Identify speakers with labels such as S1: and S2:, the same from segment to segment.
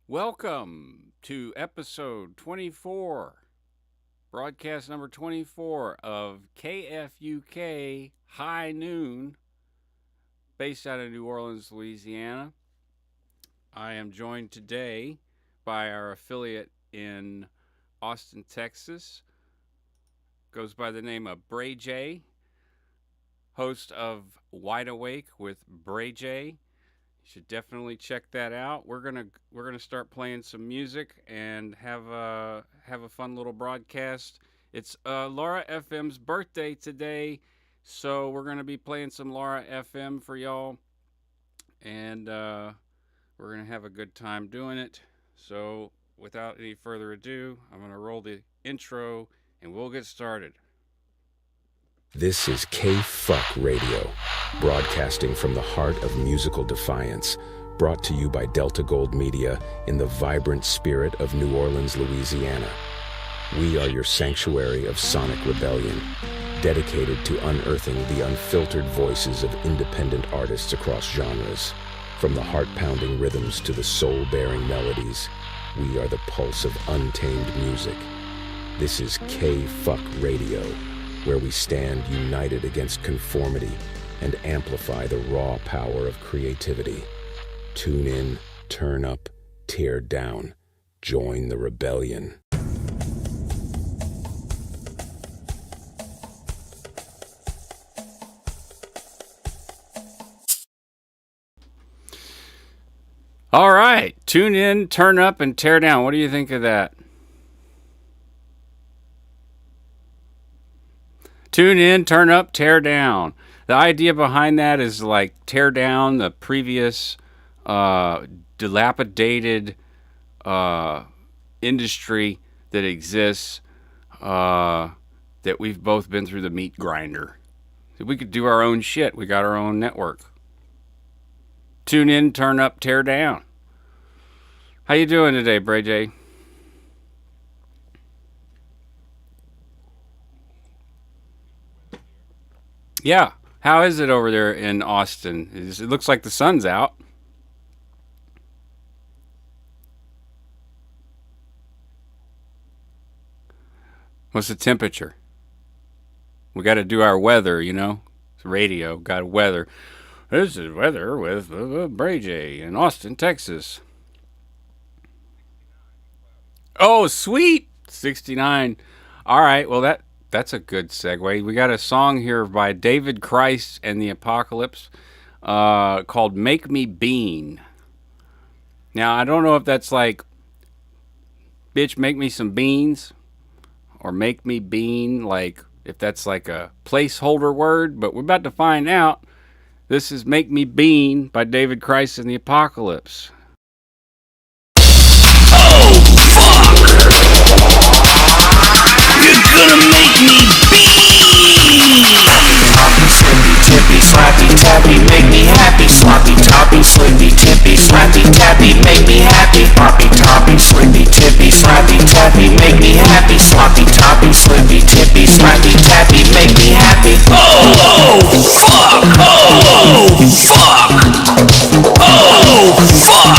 S1: Welcome to episode 24, broadcast number 24 of KFUK High Noon, based out of New Orleans, Louisiana. I am joined today by our affiliate in Austin, Texas. Goes by the name of Bray J, host of Wide Awake with Bray J. Should definitely check that out. We're gonna start playing some music and have a fun little broadcast. It's Laura FM's birthday today, so we're gonna be playing some Laura FM for y'all, and we're gonna have a good time doing it. So without any further ado, I'm gonna roll the intro and we'll get started.
S2: This is KFUK Radio, broadcasting from the heart of musical defiance, brought to you by Delta Gold Media in the vibrant spirit of New Orleans, Louisiana. We are your sanctuary of sonic rebellion, dedicated to unearthing the unfiltered voices of independent artists across genres. From the heart-pounding rhythms to the soul-bearing melodies, we are the pulse of untamed music. This is KFUK Radio, where we stand united against conformity and amplify the raw power of creativity. Tune in, turn up, tear down. Join the rebellion.
S1: All right, tune in, turn up, and tear down. What do you think of that? Tune in, turn up, tear down. The idea behind that is like tear down the previous dilapidated industry that exists, that we've both been through the meat grinder. We could do our own shit. We got our own network. Tune in, turn up, tear down. How you doing today, Bray J? Yeah. How is it over there in Austin? It looks like the sun's out. What's the temperature? We got to do our weather, you know. It's radio, got weather. This is weather with Bray J in Austin, Texas. Oh, sweet. 69. All right, well, that's a good segue. We got a song here by David Christ and the Apocalypse called Make Me Bean. Now, I don't know if that's like, bitch, make me some beans, or make me bean, like if that's like a placeholder word, but we're about to find out. This is Make Me Bean by David Christ and the Apocalypse.
S3: You're gonna make me bean. Sloppy, slippy, tippy, slappy, tappy, make me happy. Sloppy, toppy, slippy, tippy, slappy, tappy, make me happy. Sloppy, toppy, slippy, tippy, slappy, tappy, make me happy. Sloppy, toppy, slippy, tippy, slappy, tappy, make me happy. Oh, fuck! Oh, fuck! Oh, fuck!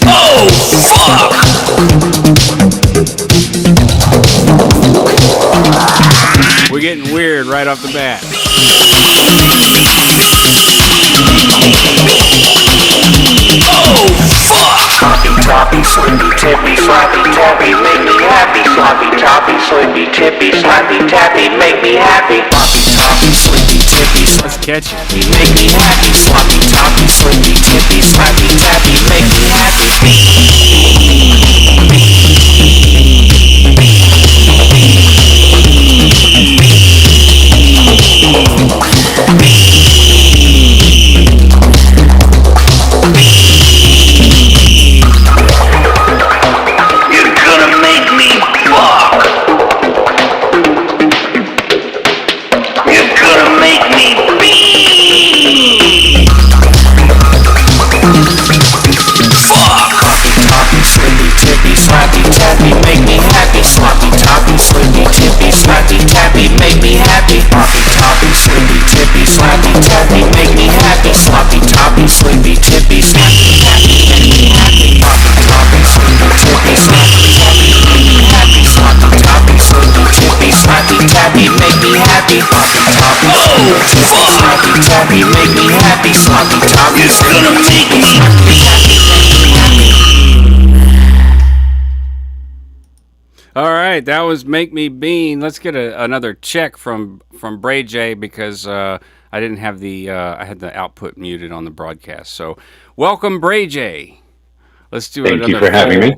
S3: Oh, fuck!
S1: We're getting weird right off the bat.
S3: Oh, fuck! Sloppy, toppy, slippy, tippy, slappy, tappy, make me happy. Sloppy, toppy, slippy, tippy, slappy, tappy, make me happy. Sloppy, toppy, slippy, tippy,
S1: Let's catch it.
S3: make me happy. Sloppy, toppy, slippy, tippy, slappy, tappy, make me happy. You're gonna make me fuck. You're gonna make me bean. Fuck. me happy. Sloppy toppy, it's gonna make me happy.
S1: All right, that was Make Me Bean. Let's get another check from Bray J because I didn't have I had the output muted on the broadcast. So, welcome Bray J. Let's do
S2: Thank
S1: another
S2: you for having me.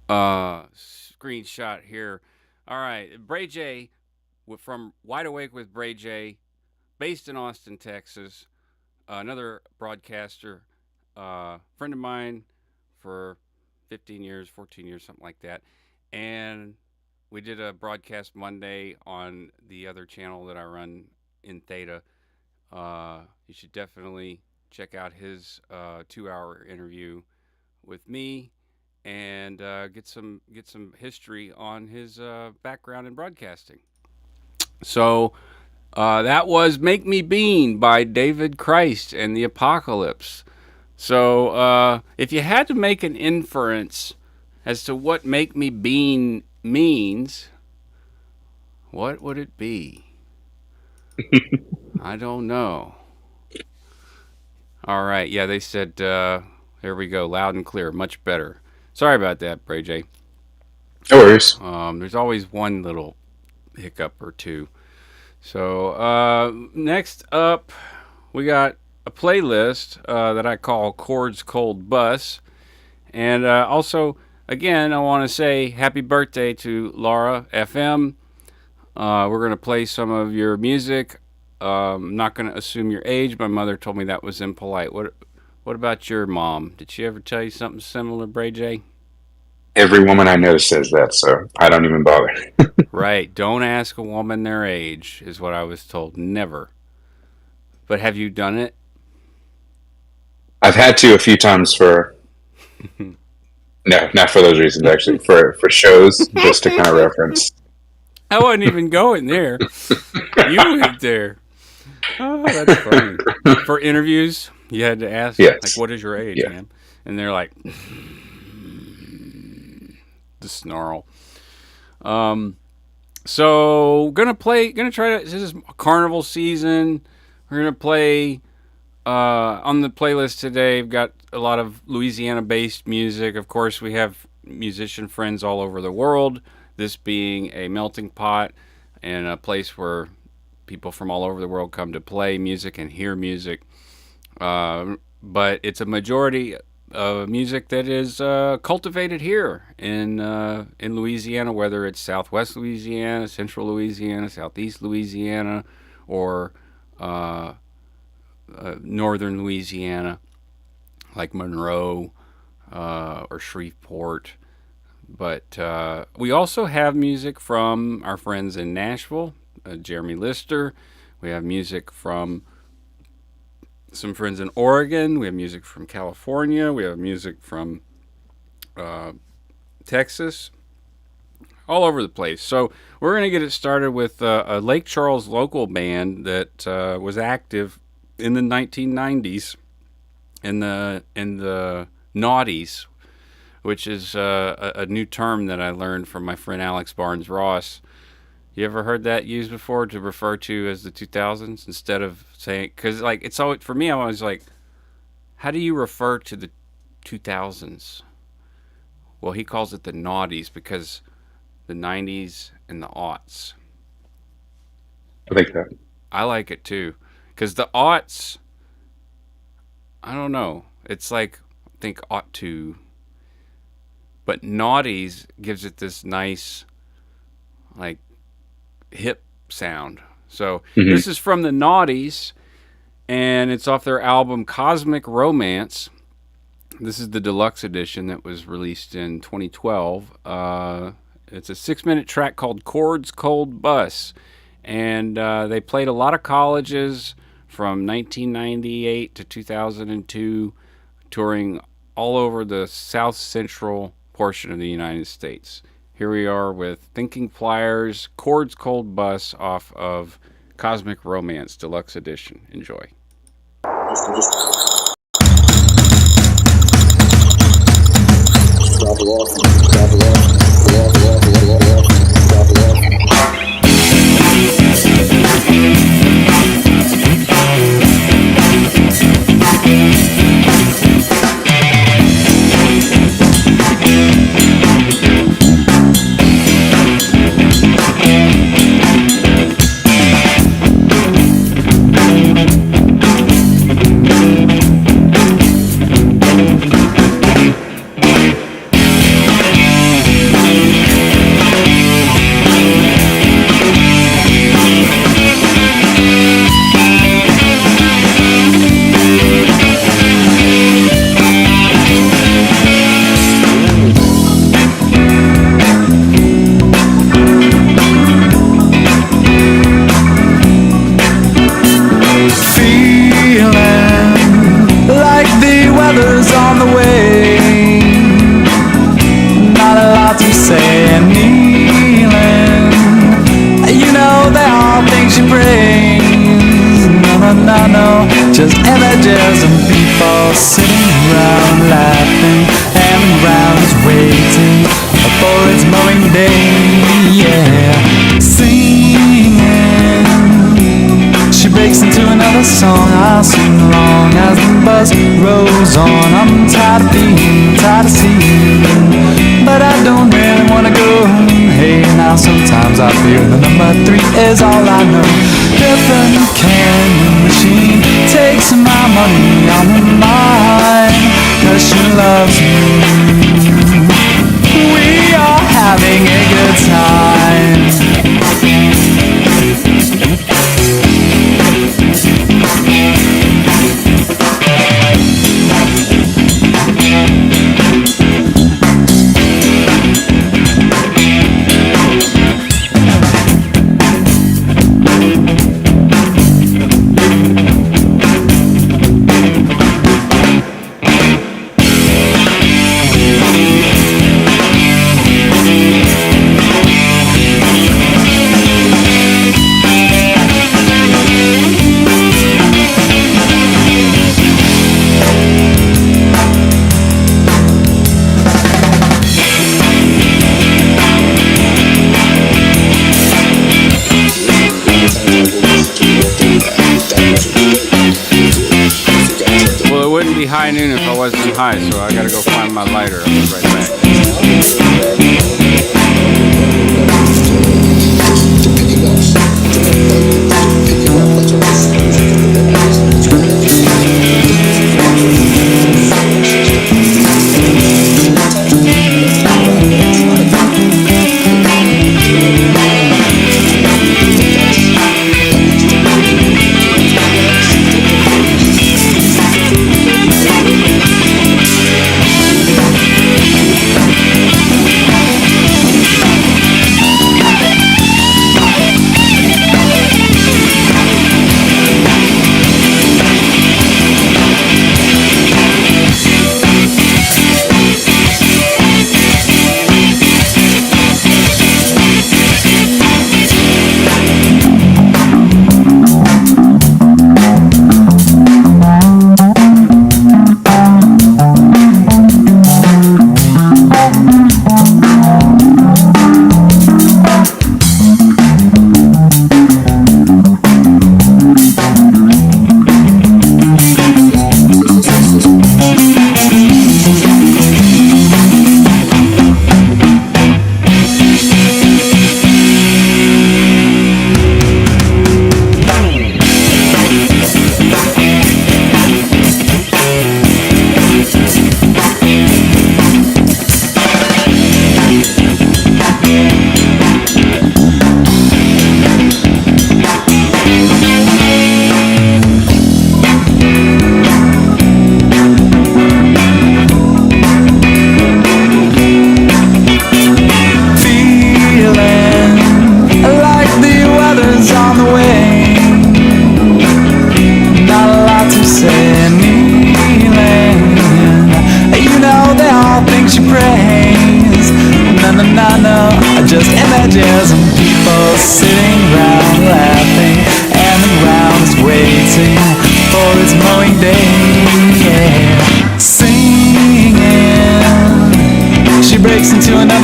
S1: Screenshot here. All right, Bray J from Wide Awake with Bray J, based in Austin, Texas. Another broadcaster, friend of mine for 15 years, 14 years, something like that. And we did a broadcast Monday on the other channel that I run in Theta. You should definitely check out his 2-hour interview with me and get some history on his background in broadcasting. So that was Make Me Bean by David Christ and the Apocalypse. So if you had to make an inference as to what Make Me Bean means, what would it be? I don't know. All right. Yeah, they said, there we go, loud and clear, much better. Sorry about that, Bray J.
S2: No worries.
S1: There's always one little hiccup or two. So next up, we got a playlist that I call Chords Cold Bus. And also, again, I want to say happy birthday to Laura FM. We're going to play some of your music. I'm not going to assume your age. My mother told me that was impolite. What about your mom? Did she ever tell you something similar, Bray J?
S2: Every woman I know says that, so I don't even bother.
S1: Right. Don't ask a woman their age, is what I was told. Never. But have you done it?
S2: I've had to a few times for... No, not for those reasons, actually. For shows, just to kind of reference.
S1: I wasn't even going there. You went there. Oh, that's funny. For interviews, you had to ask,
S2: yes.
S1: Like, what is your age, man? And they're like, the snarl. So, gonna try to, this is carnival season. We're gonna play, on the playlist today, we've got a lot of Louisiana-based music. Of course, we have musician friends all over the world, this being a melting pot and a place where people from all over the world come to play music and hear music. But it's a majority of music that is cultivated here in Louisiana, whether it's Southwest Louisiana, Central Louisiana, Southeast Louisiana, or Northern Louisiana, like Monroe or Shreveport. But we also have music from our friends in Nashville, Jeremy Lister. We have music from some friends in Oregon. We have music from California. We have music from Texas. All over the place. So we're going to get it started with a Lake Charles local band that was active in the 1990s, in the noughties, which is a new term that I learned from my friend Alex Barnes Ross. You ever heard that used before to refer to as the 2000s instead of saying, because like it's always, for me, I was like, how do you refer to the 2000s? Well, he calls it the noughties because the 90s and the aughts.
S2: I like that.
S1: I like it too, because the aughts, I don't know, it's like, I think ought to, but noughties gives it this nice, like, hip sound. So this is from the noughties, and it's off their album Cosmic Romance. This is the deluxe edition that was released in 2012. It's a 6-minute track called Chords Cold Bus, and they played a lot of colleges from 1998 to 2002, touring all over the south central portion of the United States. Here we are with Thinking Flyers, Chords Cold Bus off of Cosmic Romance Deluxe Edition. Enjoy.
S4: images of people sitting around laughing, and the ground is waiting for its mowing day. Yeah, singing. She breaks into another song. I'll sing along as the bus rolls on. I'm tired of being, tired of seeing, but I don't really wanna go. Hey, now sometimes I feel the number 3 is all I know. If the candy machine takes my money on her mind, 'cause she loves me, we are having a good time.
S1: High noon if I wasn't high, so I gotta go find my lighter. I'll be right back.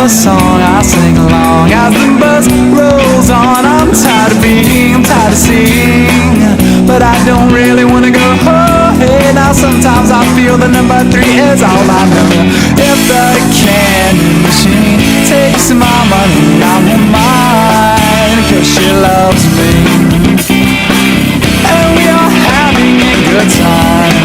S1: Song I sing along as the bus rolls on. I'm tired of being, I'm tired of seeing, but I don't really wanna go. Oh, hey, now sometimes I feel the number 3 is all I know. If the candy machine takes my money, I'm mine, 'cause she loves me, and we are having a good time.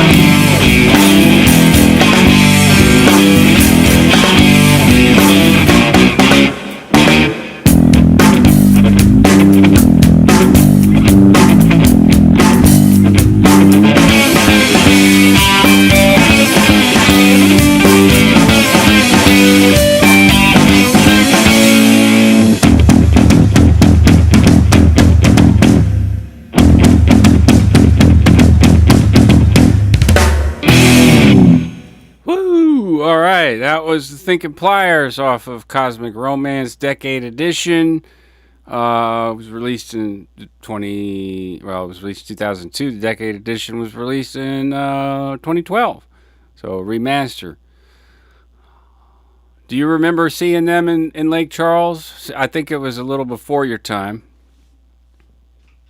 S1: That was the Thinking Pliers off of Cosmic Romance Decade Edition. It was released in it was released in 2002. The Decade Edition was released in 2012. So remaster. Do you remember seeing them in Lake Charles? I think it was a little before your time.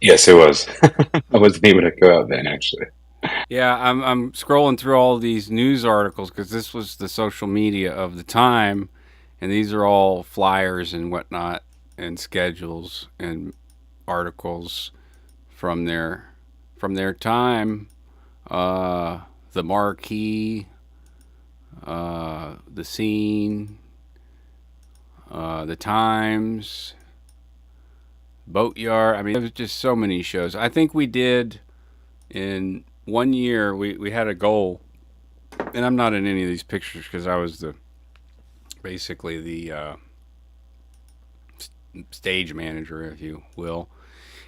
S2: Yes, it was. I wasn't able to go out then, actually.
S1: Yeah, I'm scrolling through all these news articles because this was the social media of the time, and these are all flyers and whatnot, and schedules and articles from their time. The Marquee, the Scene, the Times, Boatyard. I mean, there was just so many shows. I think we did in 1 year. We had a goal, and I'm not in any of these pictures because I was basically the stage manager, if you will,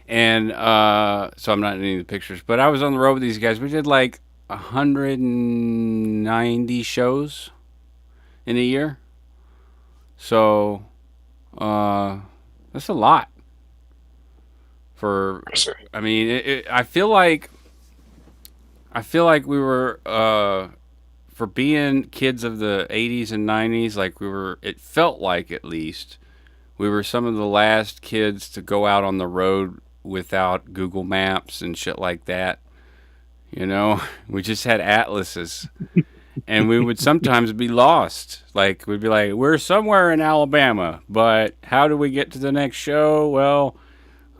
S1: and so I'm not in any of the pictures. But I was on the road with these guys. We did like 190 shows in a year, so that's a lot. I mean, I feel like we were for being kids of the 80s and 90s, like it felt like, at least, we were some of the last kids to go out on the road without Google Maps and shit like that. You know, we just had atlases, and we would sometimes be lost. Like, we'd be like, we're somewhere in Alabama, but how do we get to the next show? Well,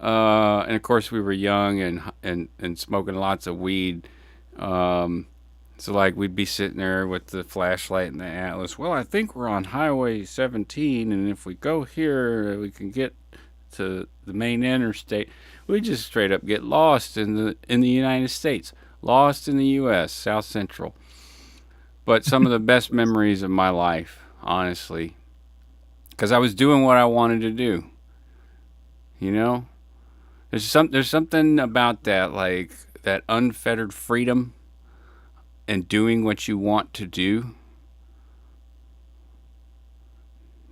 S1: and of course we were young and smoking lots of weed. So like we'd be sitting there with the flashlight and the atlas. Well, I think we're on Highway 17, and if we go here, we can get to the main interstate. We just straight up get lost in the United States, lost in the U.S. South Central. But some of the best memories of my life, honestly, because I was doing what I wanted to do. You know, there's something about that, like that unfettered freedom and doing what you want to do.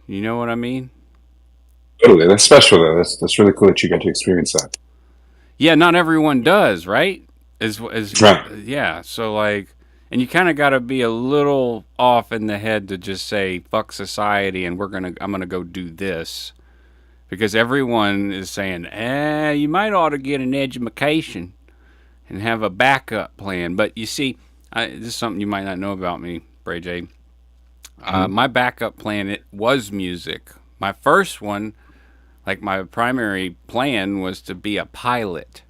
S1: You know what I mean?
S2: Totally. That's special, though. That's really cool that you got to experience that.
S1: Yeah, not everyone does, right?
S2: Right.
S1: Yeah, so like, and you kind of got to be a little off in the head to just say fuck society and I'm gonna go do this, because everyone is saying, you might ought to get an education and have a backup plan. But you see, this is something you might not know about me, Bray J. My backup plan, it was music. My first one, like my primary plan, was to be a pilot.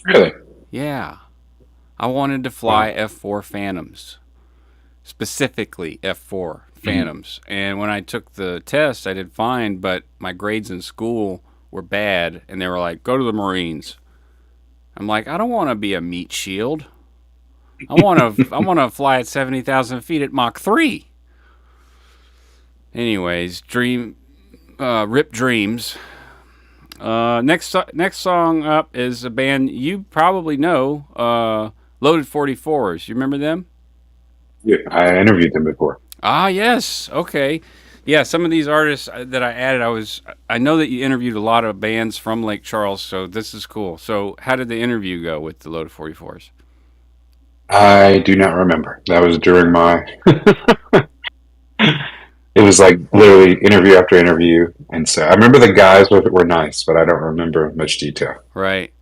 S2: Really?
S1: Yeah. I wanted to fly F4 Phantoms. Specifically F4 Phantoms. And when I took the test, I did fine, but my grades in school were bad, and they were like, go to the Marines. I'm like, I don't want to be a meat shield. I want to fly at 70,000 feet at Mach 3. Anyways, Rip Dreams. Next song up is a band you probably know, Loaded 44s. You remember them?
S2: Yeah, I interviewed them before.
S1: Ah, yes. Okay. Yeah, some of these artists that I added, I know that you interviewed a lot of bands from Lake Charles, so this is cool. So how did the interview go with the Loaded 44s?
S2: I do not remember. That was during my... It was like literally interview after interview. And so I remember the guys were nice, but I don't remember much detail.
S1: Right.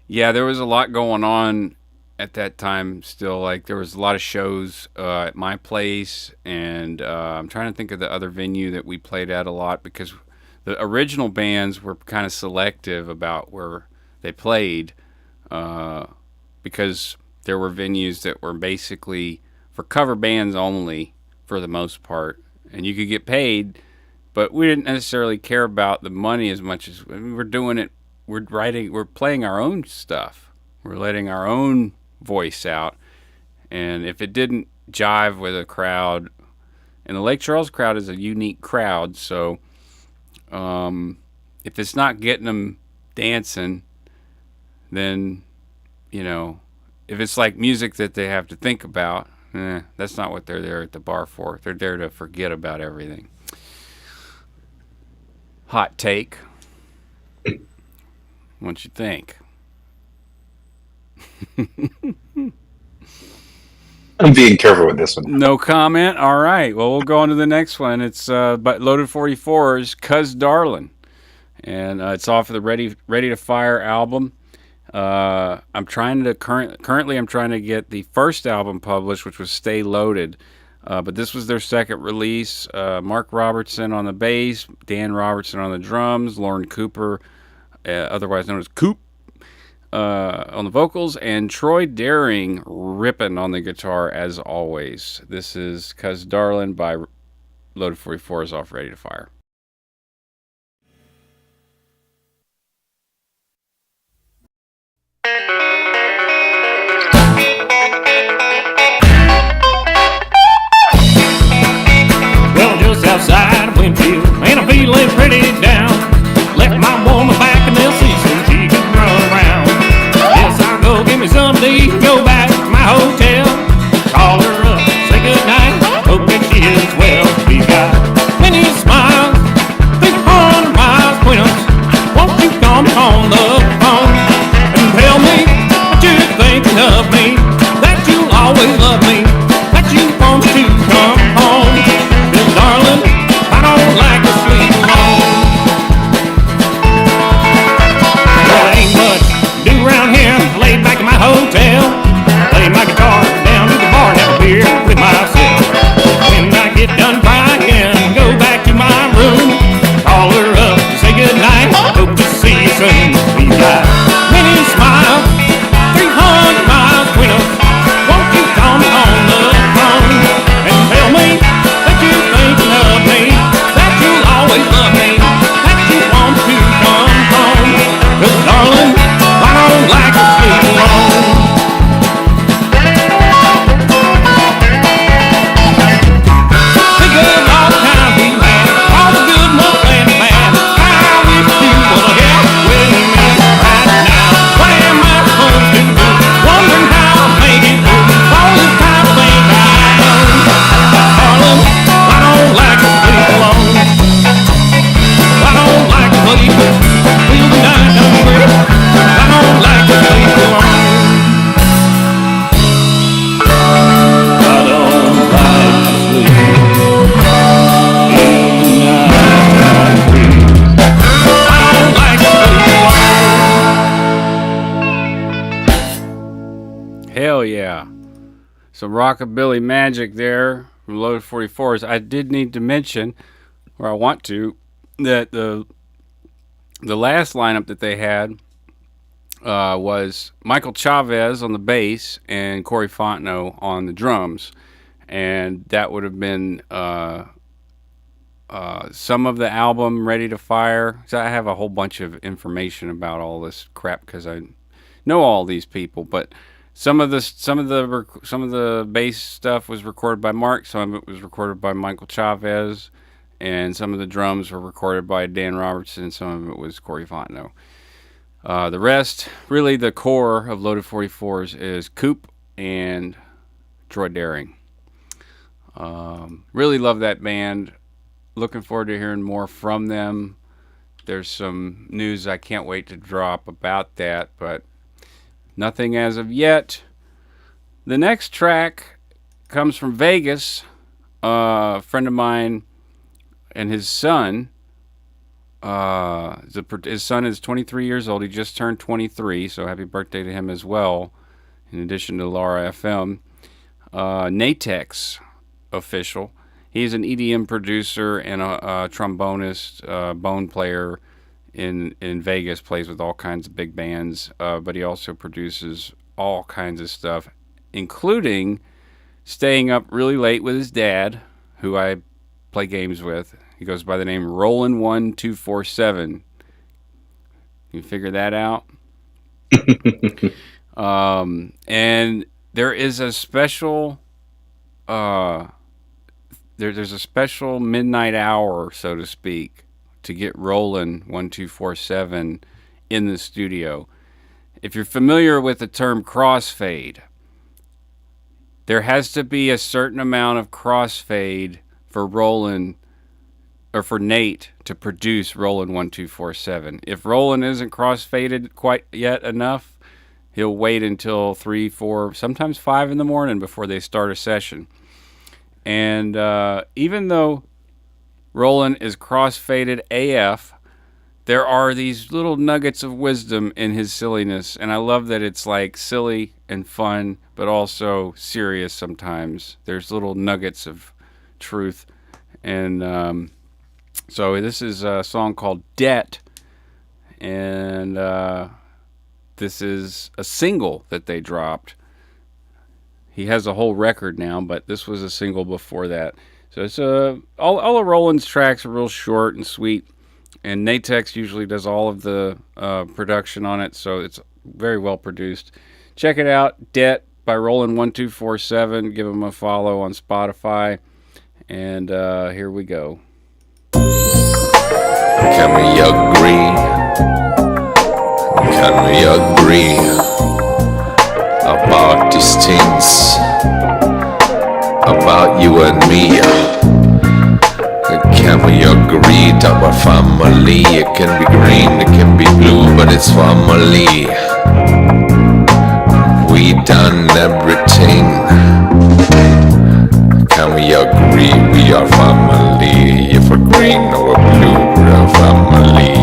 S1: Yeah, there was a lot going on at that time still. Like, there was a lot of shows at my place, and I'm trying to think of the other venue that we played at a lot, because the original bands were kind of selective about where they played, because there were venues that were basically for cover bands only for the most part, and you could get paid, but we didn't necessarily care about the money as much as we're doing it. We're playing our own stuff. We're letting our own voice out. And if it didn't jive with a crowd, and the Lake Charles crowd is a unique crowd, so if it's not getting them dancing, then, if it's like music that they have to think about, that's not what they're there at the bar for. They're there to forget about everything. Hot take. What you think?
S5: I'm being careful with this one.
S1: No comment? All right. Well, we'll go on to the next one. It's but Loaded 44's Cuz Darlin'. And it's off of the Ready to Fire album. I'm trying to currently I'm trying to get the first album published, which was Stay Loaded. But this was their second release. Mark Robertson on the bass, Dan Robertson on the drums, Lauren Cooper, otherwise known as Coop, on the vocals, and Troy Daring ripping on the guitar as always. This is Cuz Darlin' by Loaded 44's off Ready to Fire.
S3: Well, just outside of Winfield, and I'm feeling pretty down. Left my woman back in this season, she can run around. Yes, I'll go give me something to go back to my hotel. Call her up, say goodnight, hope that she is well. We got many smiles, 300 miles between us. Won't you come on the phone and tell me that you're thinking of me, that you'll always love me, that you want to come home. 'Cause darling, I don't like to sleep alone. Well, ain't much to do around here. Lay back in my hotel, lay my guitar down to the bar and have a beer with myself. When I get done crying, go back to my room, call her up to say goodnight, hope to see you soon. We've got many smiles, 300 miles between us. Won't you call me on the phone and tell me that you're thinking of me, that you'll always love me, that you want to come home. 'Cause darling, I don't like to sleep alone. Think of all the times we had, all the good enough and the bad. I wish you were here with me right now. What am I supposed to do? Wondering how I'll make it through all this time of things I own. Darling, I don't like to sleep alone. I don't like to sleep, feel the night hungry. I don't like to sleep alone. I don't like to sleep, feel the night hungry. I don't like to sleep alone.
S1: Hell yeah. Some rockabilly magic there from Loaded 44's. I did need to mention, or I want to, that the last lineup that they had was Michael Chavez on the bass and Corey Fontenot on the drums. And that would have been some of the album Ready to Fire. So I have a whole bunch of information about all this crap because I know all these people, but some of the bass stuff was recorded by Mark, some of it was recorded by Michael Chavez, and some of the drums were recorded by Dan Robertson, and some of it was Corey Fontenot. The rest, really the core of Loaded 44's is Coop and Troy Daring. Really love that band. Looking forward to hearing more from them. There's some news I can't wait to drop about that, but nothing as of yet. The next track comes from Vegas. A friend of mine and his son. His son is 23 years old. He just turned 23, so happy birthday to him as well, in addition to Laura FM. Natex official. He's an EDM producer and a trombonist, bone player in Vegas, plays with all kinds of big bands, but he also produces all kinds of stuff, including staying up really late with his dad, who I play games with. He goes by the name Rollin1247. You figure that out? And there is a special there's a special midnight hour, so to speak, to get Rollin1247 in the studio. If you're familiar with the term crossfade, there has to be a certain amount of crossfade for Rollin or for Nate to produce Roland 1247. If Roland isn't crossfaded quite yet enough, he'll wait until 3, 4, sometimes 5 in the morning before they start a session. And even though Roland is crossfaded AF, there are these little nuggets of wisdom in his silliness, and I love that it's like silly and fun, but also serious sometimes. There's little nuggets of truth. And so this is a song called Debt, and this is a single that they dropped. He has a whole record now, but this was a single before that. So it's all of Roland's tracks are real short and sweet, and Natex usually does all of the production on it, so it's very well produced. Check it out, Debt by Roland 1247. Give him a follow on Spotify, and here we go.
S6: Can we agree? Can we agree about these things? About you and me? Can we agree that our family? It can be green, it can be blue, but it's family. We done everything. Can we agree we are family? If we're green or we're blue, we're family.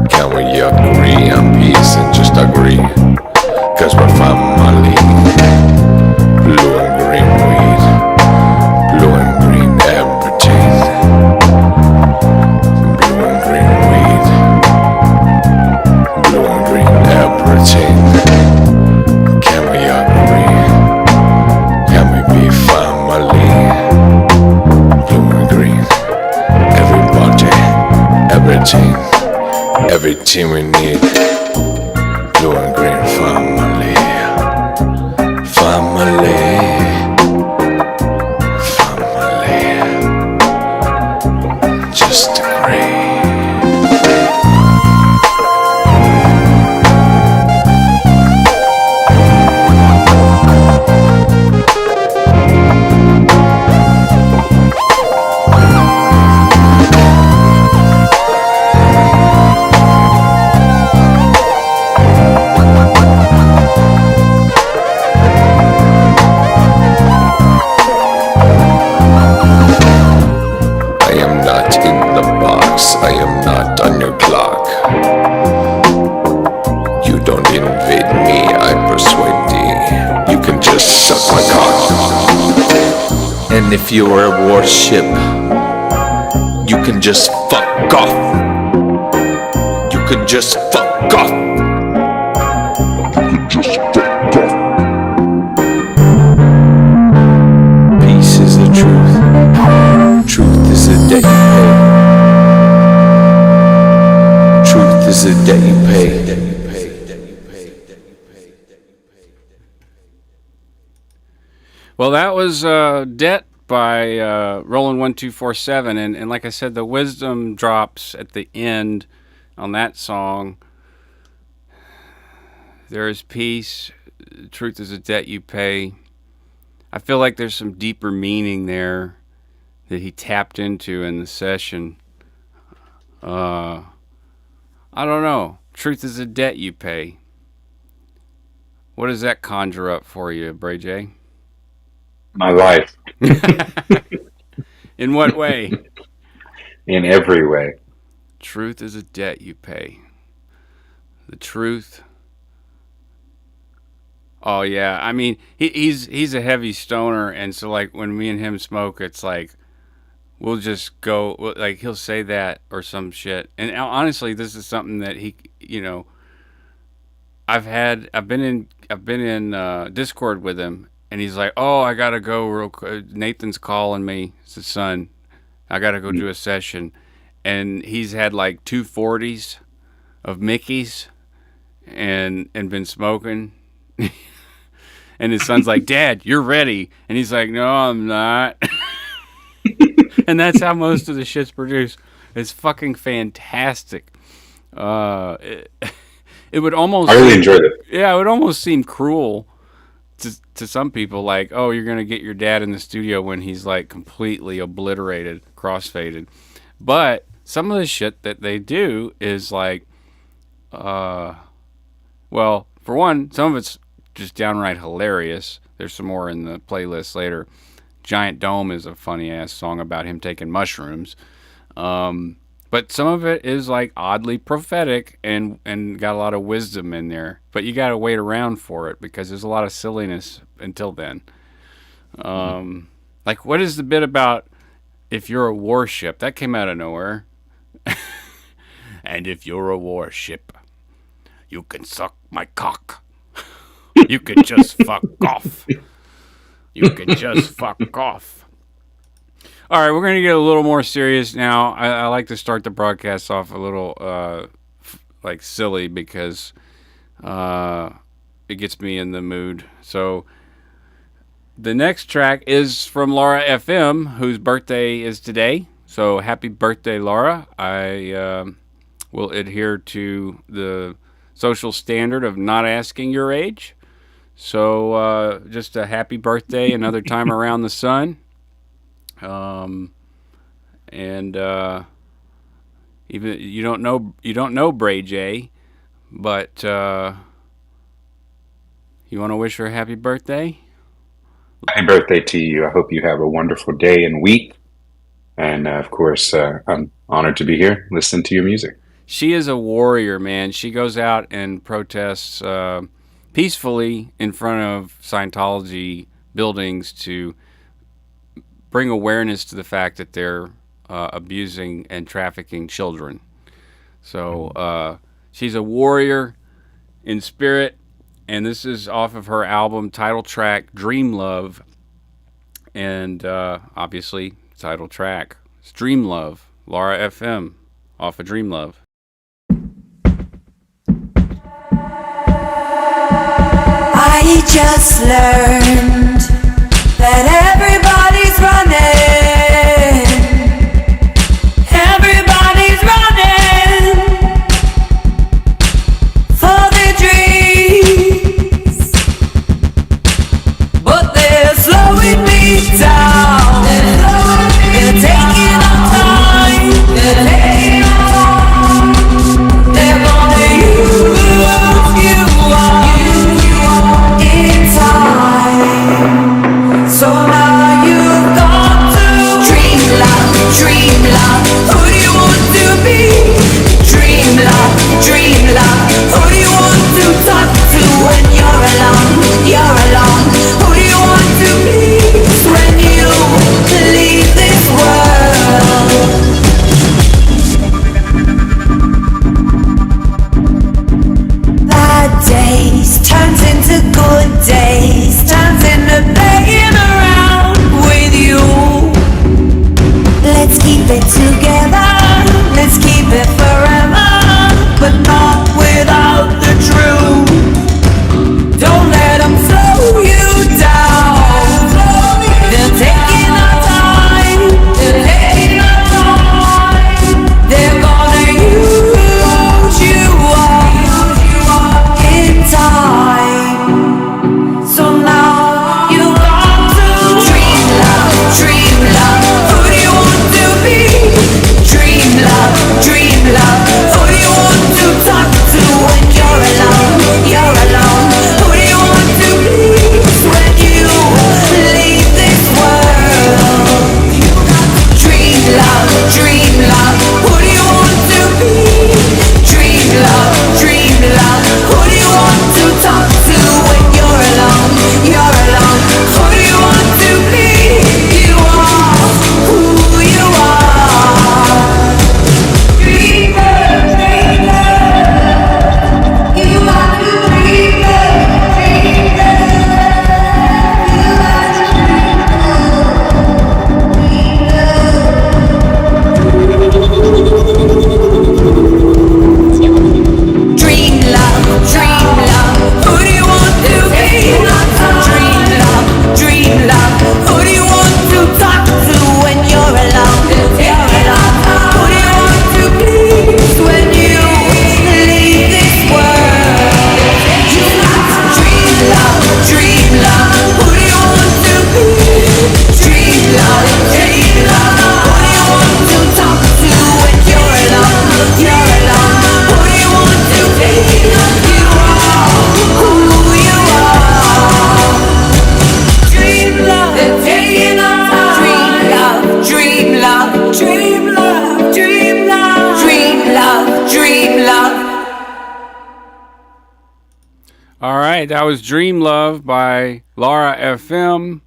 S6: Can we agree on peace and just agree? Cause we're family. Blue and green weed, blue and green everything. Blue and green weed, blue and green everything. Can we agree? Can we be family? Blue and green, everybody, everything, everything we need. Blue and green family, family, family. Just agree. I am not on your clock. You don't invade me, I persuade thee. You can just suck my cock. And if you are a warship, you can just fuck off. You can just fuck off. You can just fuck off. Peace is the truth. Truth is the day you pay. Truth is a debt you pay.
S1: Well, that was Debt by Roland 1247, and like I said, the wisdom drops at the end on that song. There is peace. Truth is a debt you pay. I feel like there's some deeper meaning there that he tapped into in the session. I don't know. Truth is a debt you pay. What does that conjure up for you, Bray J?
S5: My life.
S1: In what way?
S5: In every way.
S1: Truth is a debt you pay. The truth. Oh yeah, I mean he's a heavy stoner, and so like when me and him smoke, it's like we'll just go, like he'll say that or some shit. And honestly, this is something that he, I've been in Discord with him, and he's like, "Oh, I gotta go real quick. Nathan's calling me. It's his son. I gotta go do a session." And he's had like 240s of Mickey's, and been smoking. And his son's like, "Dad, you're ready," and he's like, "No, I'm not." And that's how most of the shit's produced. It's fucking fantastic. It would almost.
S5: I really enjoyed it.
S1: Yeah, it would almost seem cruel to some people, like, oh, you're gonna get your dad in the studio when he's like completely obliterated, crossfaded. But some of the shit that they do is like, well, for one, some of it's just downright hilarious. There's some more in the playlist later. Giant Dome is a funny ass song about him taking mushrooms. But some of it is like oddly prophetic and got a lot of wisdom in there. But you got to wait around for it because there's a lot of silliness until then. Like, what is the bit about if you're a warship? That came out of nowhere. And if you're a warship, you can suck my cock. You can just fuck off. You can just fuck off. All right, we're going to get a little more serious now. I like to start the broadcast off a little like silly because it gets me in the mood. So the next track is from Laura FM, whose birthday is today. So happy birthday, Laura. I will adhere to the social standard of not asking your age. So just a happy birthday, another time around the sun. And even you don't know Bray J, but you want to wish her a happy birthday?
S5: Happy birthday to you. I hope you have a wonderful day and week. And of course, I'm honored to be here, listening to your music.
S1: She is a warrior, man. She goes out and protests peacefully in front of Scientology buildings to bring awareness to the fact that they're abusing and trafficking children. So she's a warrior in spirit, and this is off of her album title track Dream Love, and obviously title track it's Dream Love, Laura FM off of Dream Love.
S7: I just learned that everybody's running. Everybody's running for their dreams, but they're slowing me down. They're taking our time. They're taking our time. They're gonna use you up in time.
S1: right, that was Dream Love by Laura FM,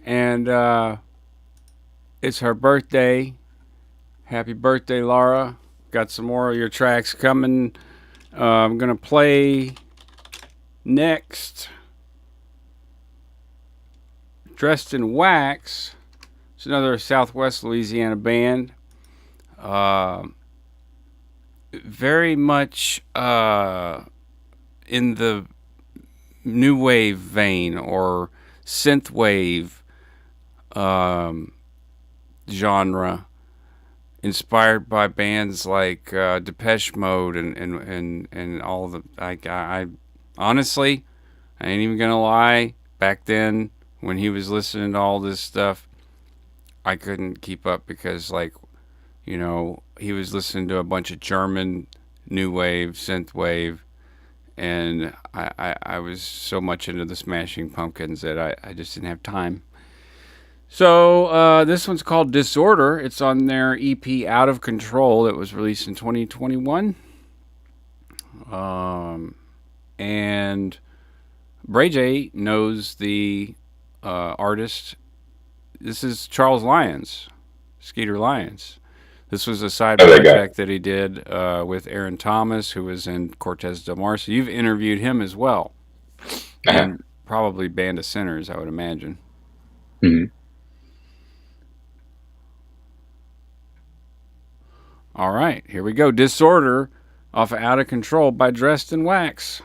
S1: and it's her birthday. Happy birthday, Laura. Got some more of your tracks coming. I'm going to play next Dressed in Wax. It's another Southwest Louisiana band. Very much in the new wave vein or synth wave genre, inspired by bands like Depeche Mode and all the. I honestly, I ain't even gonna lie. Back then, when he was listening to all this stuff, I couldn't keep up because, like, you know, he was listening to a bunch of German new wave, synth wave. And I was so much into the Smashing Pumpkins that I just didn't have time. So this one's called Disorder. It's on their EP Out of Control. It was released in 2021. And Bray J knows the artist. This is Charles Lyons, Skeeter Lyons. This was a side project that he did with Aaron Thomas, who was in Cortez Del Mar. So you've interviewed him as well. And probably Band of Sinners, I would imagine.
S5: Mm-hmm.
S1: All right, here we go. Disorder off of Out of Control by Dressed in Wax.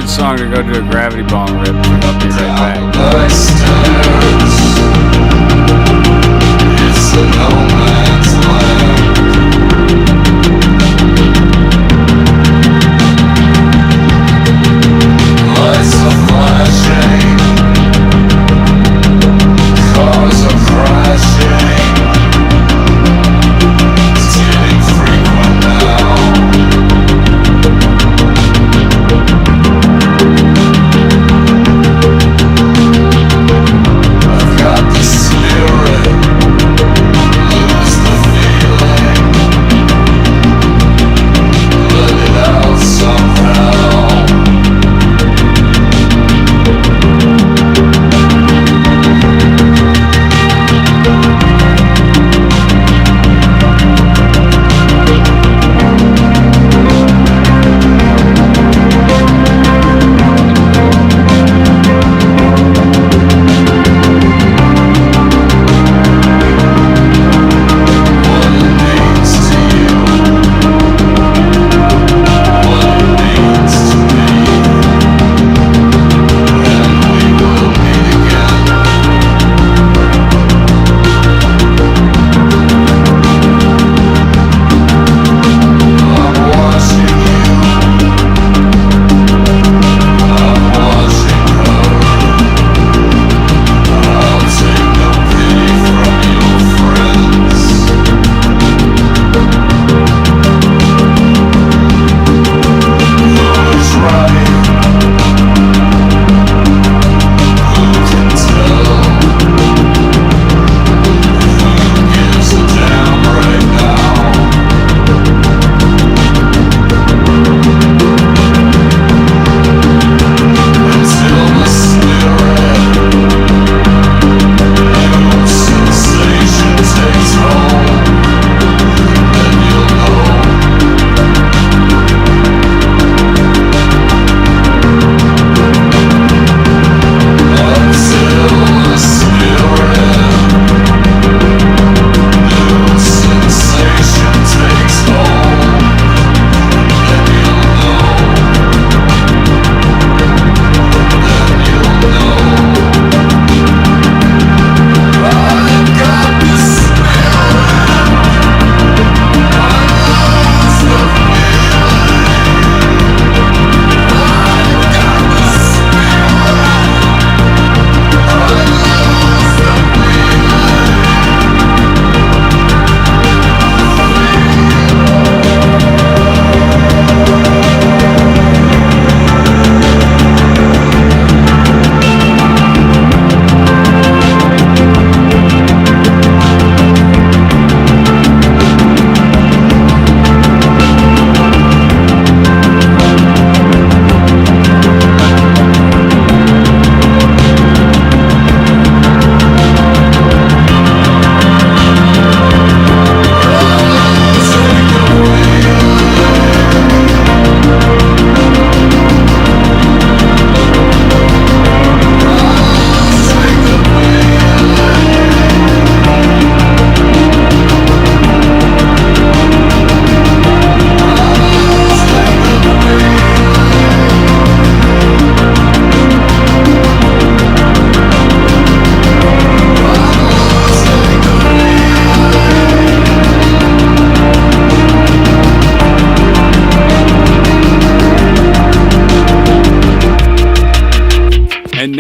S1: Song to go to a gravity bong rip. I'll be right back.
S3: It's a no man's land. Lights are flashing, cars are crashing. It's getting frequent now.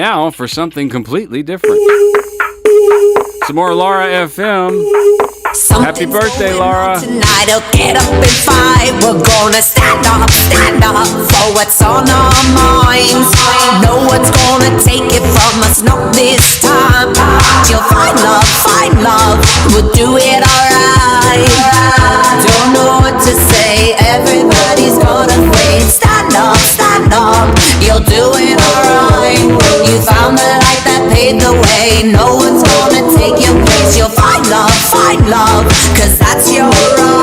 S1: now for something completely different. Some more Laura FM. Happy birthday, Laura.
S7: Tonight I'll get up and fight. We're gonna stand up for what's on our minds. No one's gonna take it from us, not this time. You'll find love, we'll do it alright. Don't know what to say, everybody's gonna wait. Stand up, you'll do it alright. You found the light that paved the way. No one's gonna take your place. You'll find love, cause that's your right.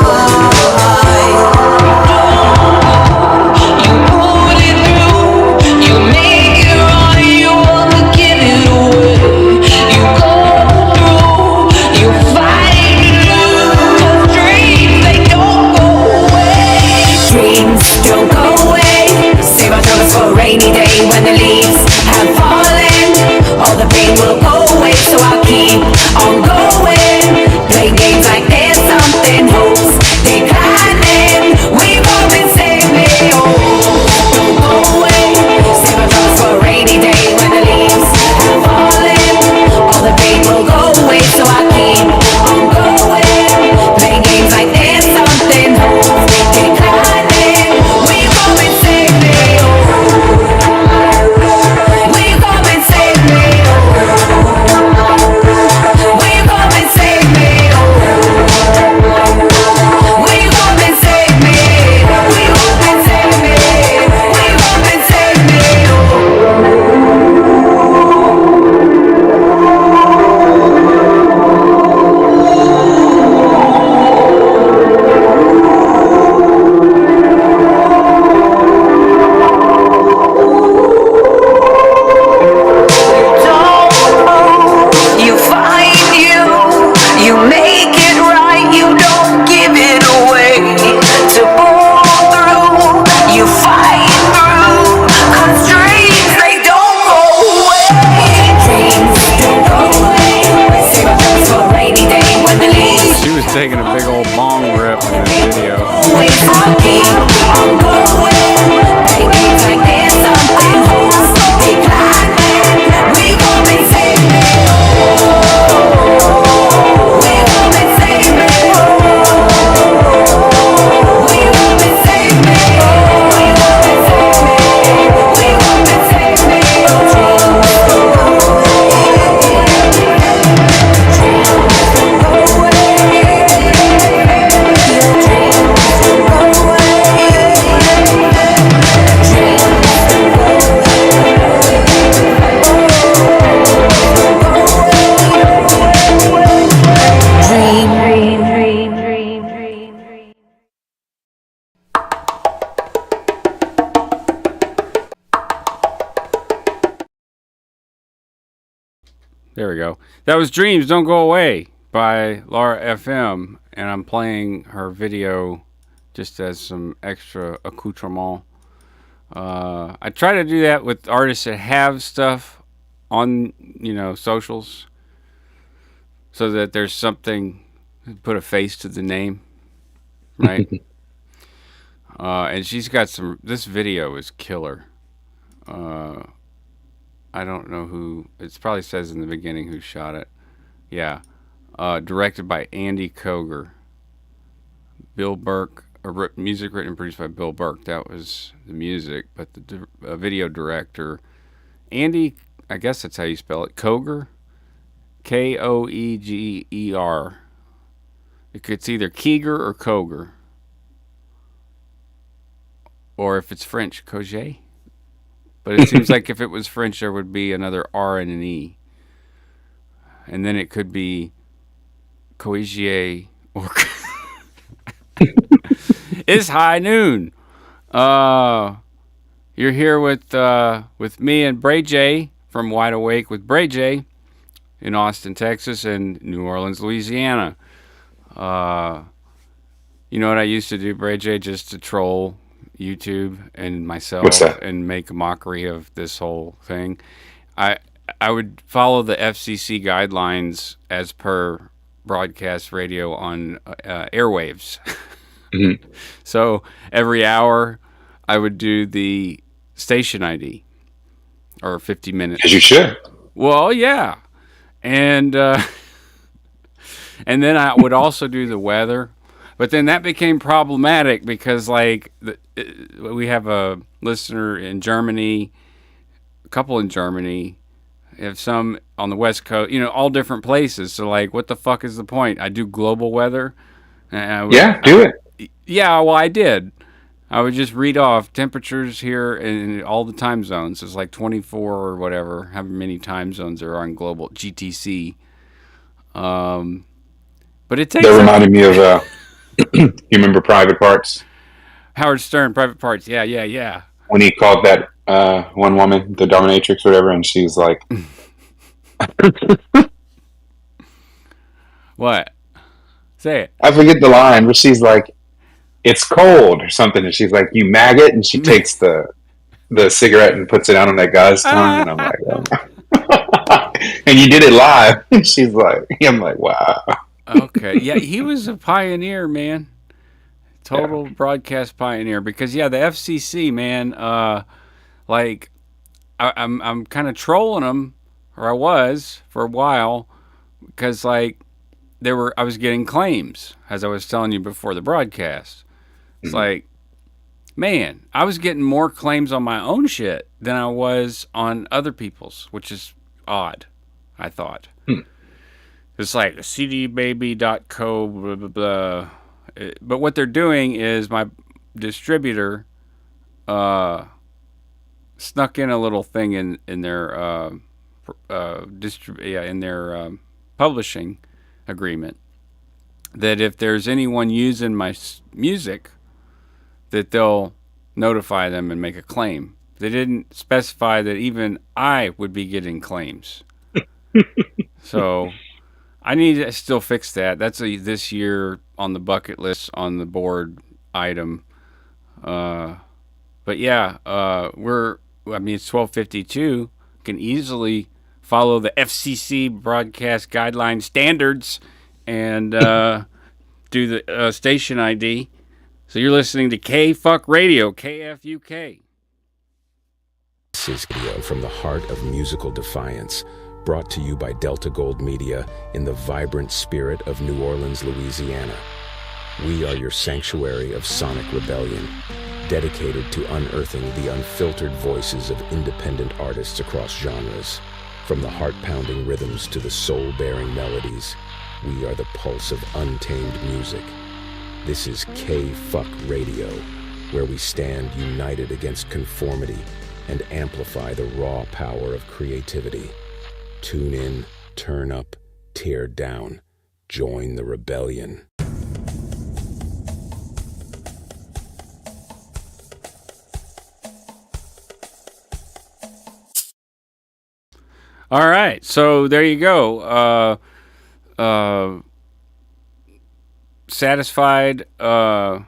S7: You put it through, you make it right, you wanna give it away. You go through, you fight through. Dreams, they don't go away. Dreams don't go away. Save our troubles for a rainy day when the leaves have fallen. All the pain will go away, so I'll keep on going. Play games like there's something, hopes declining. We've all been saving, don't go away. Save our troubles for a rainy day when the leaves have fallen. All the pain will go away, so I keep on going. Play games like there's something, hopes declining. We've all been saving, we've all been saving, we've all been saving.
S1: Taking a big old bong rip in the video. There we go. That was Dreams Don't Go Away by Laura FM, and I'm playing her video just as some extra accoutrement. I try to do that with artists that have stuff on, socials, so that there's something, put a face to the name, right? And she's got this video is killer. I don't know who, it probably says in the beginning who shot it. Yeah. Directed by Andy Koger. Bill Burke, music written and produced by Bill Burke. That was the music, but the video director, Andy, I guess that's how you spell it, Koger? Koeger. It's either Keeger or Koger. Or if it's French, Koger? But it seems like if it was French, there would be another R and an E. And then it could be Coegier or... It's high noon. You're here with me and Bray J from Wide Awake with Bray J in Austin, Texas, and New Orleans, Louisiana. You know what I used to do, Bray J, just to troll YouTube and myself and make a mockery of this whole thing? I would follow the FCC guidelines as per broadcast radio on airwaves. Mm-hmm. So every hour I would do the station ID. or 50 minutes.
S5: As you should.
S1: Well, yeah. And and then I would also do the weather. But then that became problematic because, like, we have a listener in Germany, a couple in Germany, have some on the West Coast, all different places. So, like, what the fuck is the point? I do global weather.
S5: Do it.
S1: Yeah, well, I did. I would just read off temperatures here in all the time zones. It's like 24 or whatever, however many time zones there are in global GTC. But it takes.
S5: That reminded me of. You remember Private Parts?
S1: Howard Stern, Private Parts. Yeah.
S5: When he called that one woman the dominatrix or whatever, and she's like,
S1: what? Say it.
S5: I forget the line, but she's like, it's cold or something, and she's like, you maggot, and she takes the cigarette and puts it out on that guy's tongue, and I'm like, oh. And you did it live. And she's like, I'm like, wow.
S1: Okay. Yeah, he was a pioneer, man. Total broadcast pioneer. Because the FCC, man, like I'm kind of trolling them, or I was for a while, because like I was getting claims, as I was telling you before the broadcast. It's like, man, I was getting more claims on my own shit than I was on other people's, which is odd, I thought. It's like cdbaby.co, blah, blah, blah. But what they're doing is my distributor snuck in a little thing in their in their publishing agreement that if there's anyone using my music, that they'll notify them and make a claim. They didn't specify that even I would be getting claims. So I need to still fix that. That's this year on the bucket list, on the board item. But yeah, it's 12:52. Can easily follow the FCC broadcast guideline standards and do the station ID. So you're listening to KFUK Radio, KFUK.
S2: This is video from the heart of musical defiance, brought to you by Delta Gold Media in the vibrant spirit of New Orleans, Louisiana. We are your sanctuary of sonic rebellion, dedicated to unearthing the unfiltered voices of independent artists across genres. From the heart-pounding rhythms to the soul-bearing melodies, we are the pulse of untamed music. This is KFUK Radio, where we stand united against conformity and amplify the raw power of creativity. Tune in, turn up, tear down. Join the rebellion.
S1: All right, so there you go. Satisfied. I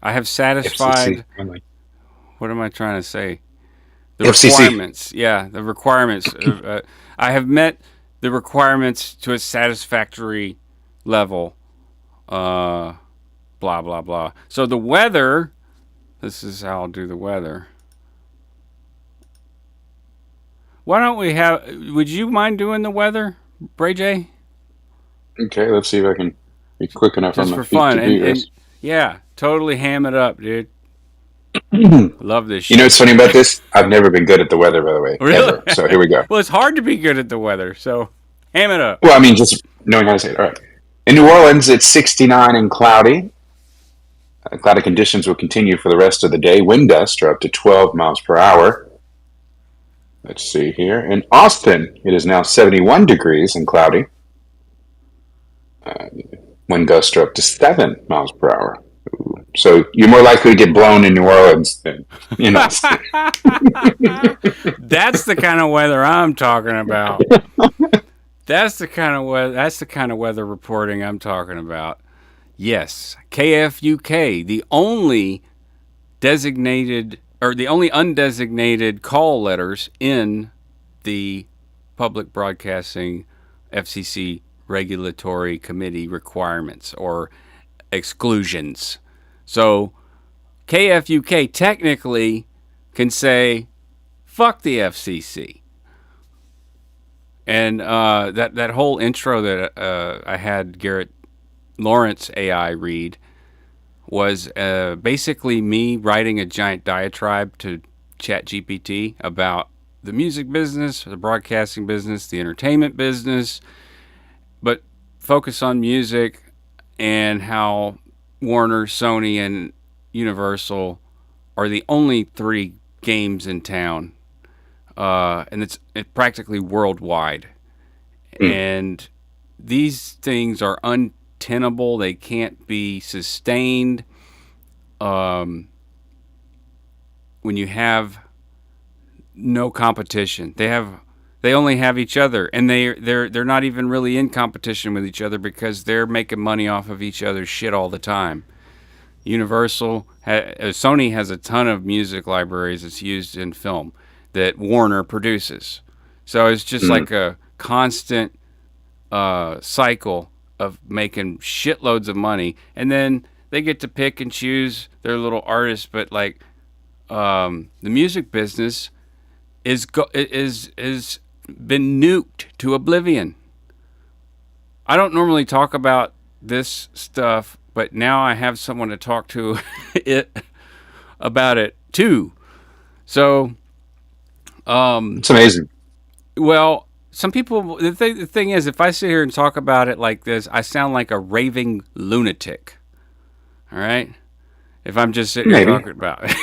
S1: have satisfied.
S5: FCC.
S1: What am I trying to say? The
S5: FCC.
S1: requirements. Yeah, the requirements. I have met the requirements to a satisfactory level. Blah, blah, blah. So the weather, this is how I'll do the weather. Why don't we have, would you mind doing the weather, Bray J?
S5: Okay, let's see if I can be quick enough
S1: Just
S5: on my
S1: for
S5: feet
S1: fun.
S5: to do this.
S1: Yeah, totally ham it up, dude. Love this shit.
S5: You know what's funny about this? I've never been good at the weather, by the way.
S1: Really?
S5: Ever. So here we go.
S1: Well, it's hard to be good at the weather, so ham it up.
S5: Well, I mean, just knowing how to say it. All right. In New Orleans, it's 69 and cloudy. Cloudy conditions will continue for the rest of the day. Wind gusts are up to 12 miles per hour. Let's see here. In Austin, it is now 71 degrees and cloudy. Wind gusts are up to 7 miles per hour. Ooh. So you're more likely to get blown in New Orleans than in Austin.
S1: That's the kind of weather I'm talking about. That's the kind of weather. That's the kind of weather reporting I'm talking about. Yes, KFUK, the only designated or the only undesignated call letters in the Public Broadcasting FCC Regulatory Committee requirements or exclusions. So KFUK technically can say fuck the FCC. And that whole intro that I had Garrett Lawrence AI read was basically me writing a giant diatribe to ChatGPT about the music business, the broadcasting business, the entertainment business, but focus on music and how Warner, Sony, and Universal are the only three games in town, and it's practically worldwide. And these things are untenable. They can't be sustained when you have no competition. They only have each other, and they're not even really in competition with each other because they're making money off of each other's shit all the time. Sony has a ton of music libraries that's used in film that Warner produces. So it's just like a constant cycle of making shitloads of money, and then they get to pick and choose their little artists. But like the music business is been nuked to oblivion. I don't normally talk about this stuff, but now I have someone to talk to about it too. So
S5: it's amazing.
S1: Well, some people, the thing is, if I sit here and talk about it like this, I sound like a raving lunatic. All right? If I'm just sitting here talking about it.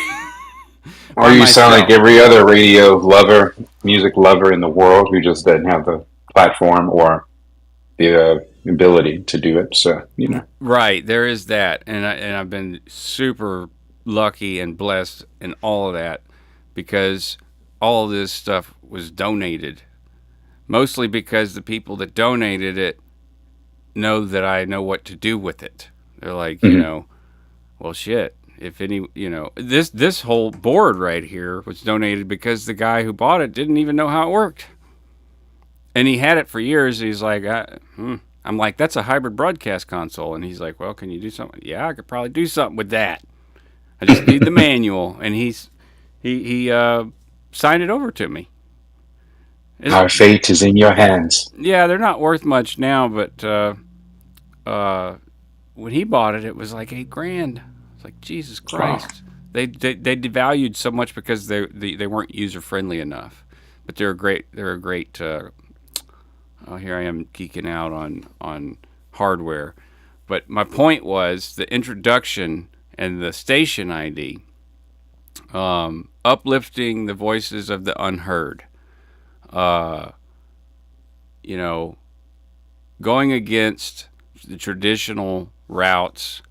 S5: Or you sound like every other radio lover, music lover in the world who just doesn't have the platform or the ability to do it. So, you know.
S1: Right, there is that. And I've been super lucky and blessed in all of that because all of this stuff was donated. Mostly because the people that donated it know that I know what to do with it. They're like, you know, well, shit. If any, you know, this whole board right here was donated because the guy who bought it didn't even know how it worked. And he had it for years. He's like, I'm like, that's a hybrid broadcast console. And he's like, well, can you do something? Yeah, I could probably do something with that. I just need the manual. And he signed it over to me.
S5: Our fate is in your hands.
S1: Yeah, they're not worth much now, but when he bought it, it was like $8,000. It's like, Jesus Christ. Wow. They devalued so much because they weren't user friendly enough. But they're a great. Here I am geeking out on hardware. But my point was the introduction and the station ID, uplifting the voices of the unheard. You know, going against the traditional routes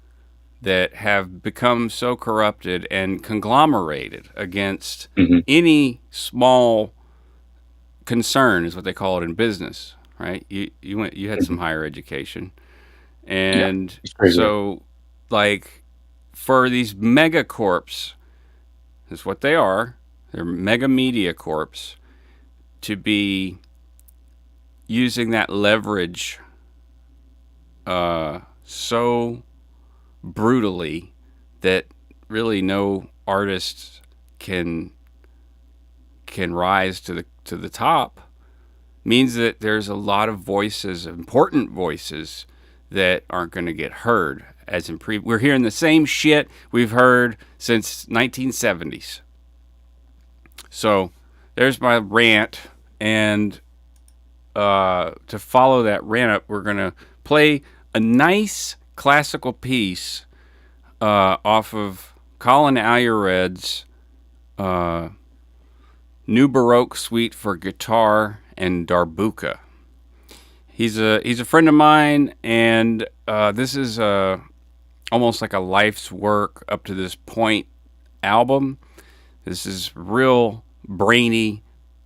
S1: that have become so corrupted and conglomerated against any small concern is what they call it in business, right? You had some higher education, and so like for these megacorps, that's what they are. They're mega media corps. To be using that leverage so brutally that really no artist can rise to the top means that there's a lot of voices, important voices, that aren't going to get heard. We're hearing the same shit we've heard since 1970s. So there's my rant. And to follow that rant up, we're going to play a nice classical piece off of Colin Alyared's New Baroque Suite for Guitar and Darbuka. He's a friend of mine, and this is almost like a life's work up to this point album. This is real brainy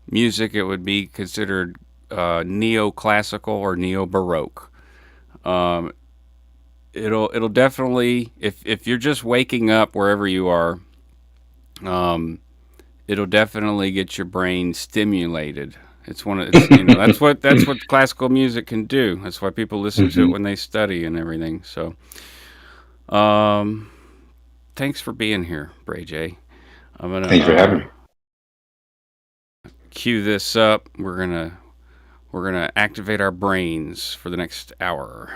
S1: music. It would be considered neoclassical or neo-baroque. It'll definitely, if you're just waking up wherever you are, it'll definitely get your brain stimulated. That's what classical music can do. That's why people listen to it when they study and everything. So, thanks for being here, Bray J.
S5: Thanks for having me.
S1: cue this up. We're gonna activate our brains for the next hour.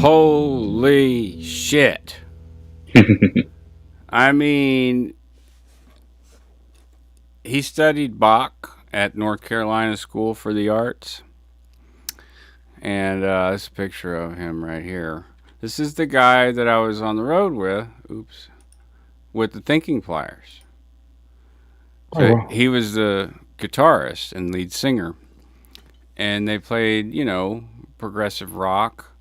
S1: Holy shit. I mean, he studied Bach at North Carolina School for the Arts. And this is a picture of him right here. This is the guy that I was on the road with. Oops. With the Thinking Pliers. So
S5: Oh, wow.
S1: he was the guitarist and lead singer. And they played, progressive rock.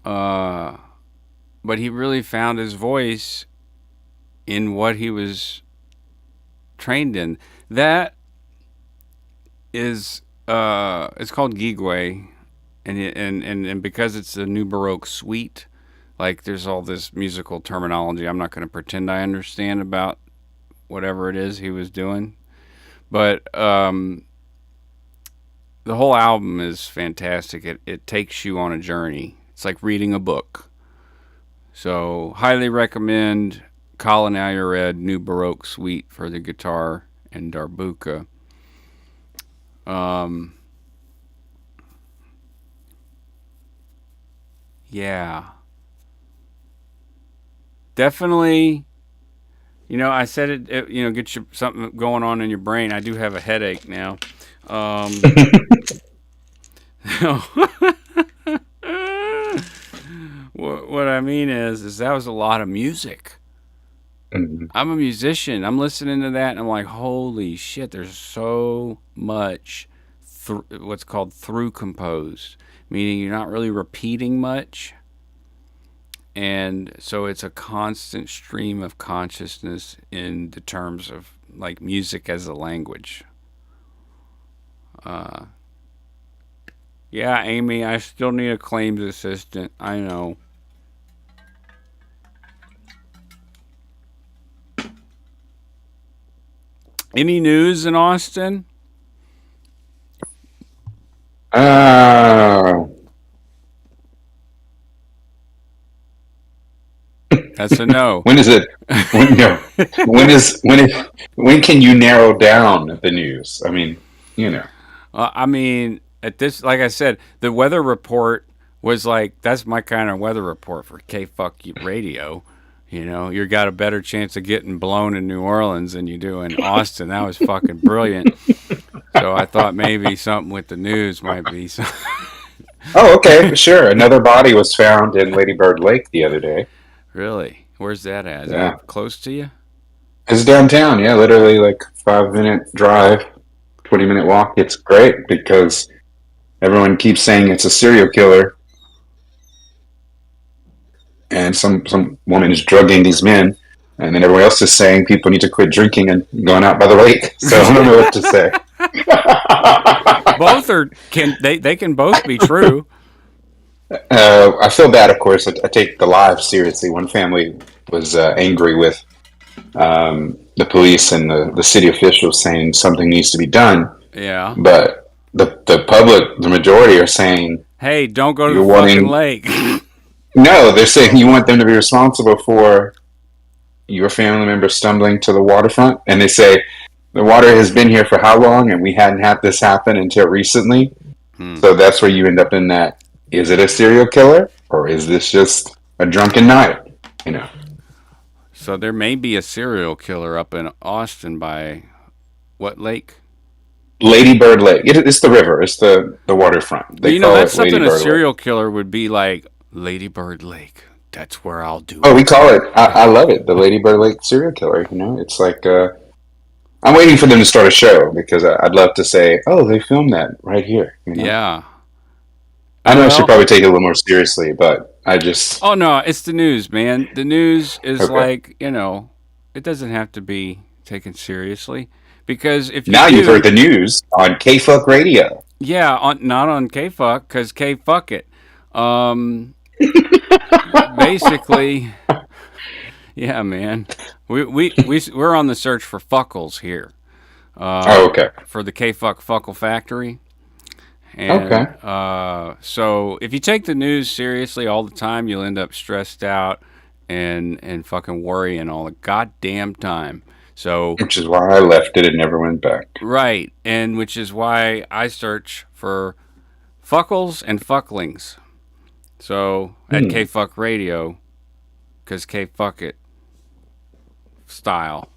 S1: But he really found his voice in what he was trained in. That is, it's called Gigwe. And because it's a new Baroque suite, like there's all this musical terminology I'm not going to pretend I understand about whatever it is he was doing. But the whole album is fantastic. It takes you on a journey. It's like reading a book. So highly recommend Colin Ayred New Baroque Suite for the guitar and darbuka. Yeah. Definitely, I said it get you something going on in your brain. I do have a headache now. What I mean is that was a lot of music.
S5: Mhm.
S1: I'm a musician. I'm listening to that and I'm like, holy shit, there's so much what's called through composed, meaning you're not really repeating much. And so it's a constant stream of consciousness in the terms of like music as a language. Yeah, Amy, I still need a claims assistant. I know. Any news in Austin? That's a no.
S5: When is it? No. When can you narrow down the news? I mean,
S1: At this, like I said, the weather report was like, that's my kind of weather report for KFUK Radio. You got a better chance of getting blown in New Orleans than you do in Austin. That was fucking brilliant. So I thought maybe something with the news might be something.
S5: Oh, okay, sure. Another body was found in Lady Bird Lake the other day.
S1: Really? Where's that at? Is
S5: Yeah.
S1: that close to you?
S5: It's downtown, yeah, literally like 5-minute drive, 20-minute walk. It's great because everyone keeps saying it's a serial killer. And some woman is drugging these men, and then everyone else is saying people need to quit drinking and going out by the lake. So I don't know what to say.
S1: Both they can both be true.
S5: I feel bad, of course. I take the lives seriously. One family was angry with the police and the city officials saying something needs to be done.
S1: Yeah.
S5: But the public, the majority, are saying,
S1: hey, don't go to
S5: You're
S1: the fucking
S5: wanting-
S1: lake.
S5: no, they're saying you want them to be responsible for your family member stumbling to the waterfront. And they say, the water has been here for how long? And we hadn't had this happen until recently. So that's where you end up in that. Is it a serial killer? Or is this just a drunken night?
S1: So there may be a serial killer up in Austin by what lake?
S5: Lady Bird Lake. It's the river. It's the waterfront. They call
S1: that's
S5: it Lady
S1: something a
S5: Bird
S1: serial
S5: Lake.
S1: killer would be like, Lady Bird Lake. That's where I'll do
S5: Oh,
S1: it.
S5: we call it. I love it. The Lady Bird Lake serial killer. It's like I'm waiting for them to start a show because I'd love to say, oh, they filmed that right here.
S1: Yeah.
S5: I know I
S1: Well-
S5: should probably take it a little more seriously, but I just.
S1: Oh, no, it's the news, man. The news is
S5: Okay.
S1: like, it doesn't have to be taken seriously. Because if you
S5: Now
S1: do,
S5: you've heard the news on KFUK Radio.
S1: Yeah, not on KFUK, because KFUK it. Basically, yeah, man. We're on the search for fuckles here.
S5: Oh, okay.
S1: For the KFUK Fuckle Factory. And,
S5: Okay.
S1: So if you take the news seriously all the time, you'll end up stressed out and fucking worrying all the goddamn time. So,
S5: Which is why I left it and never went back.
S1: right, and which is why I search for fuckles and fucklings. So at KFUK Radio, because KFUK it style.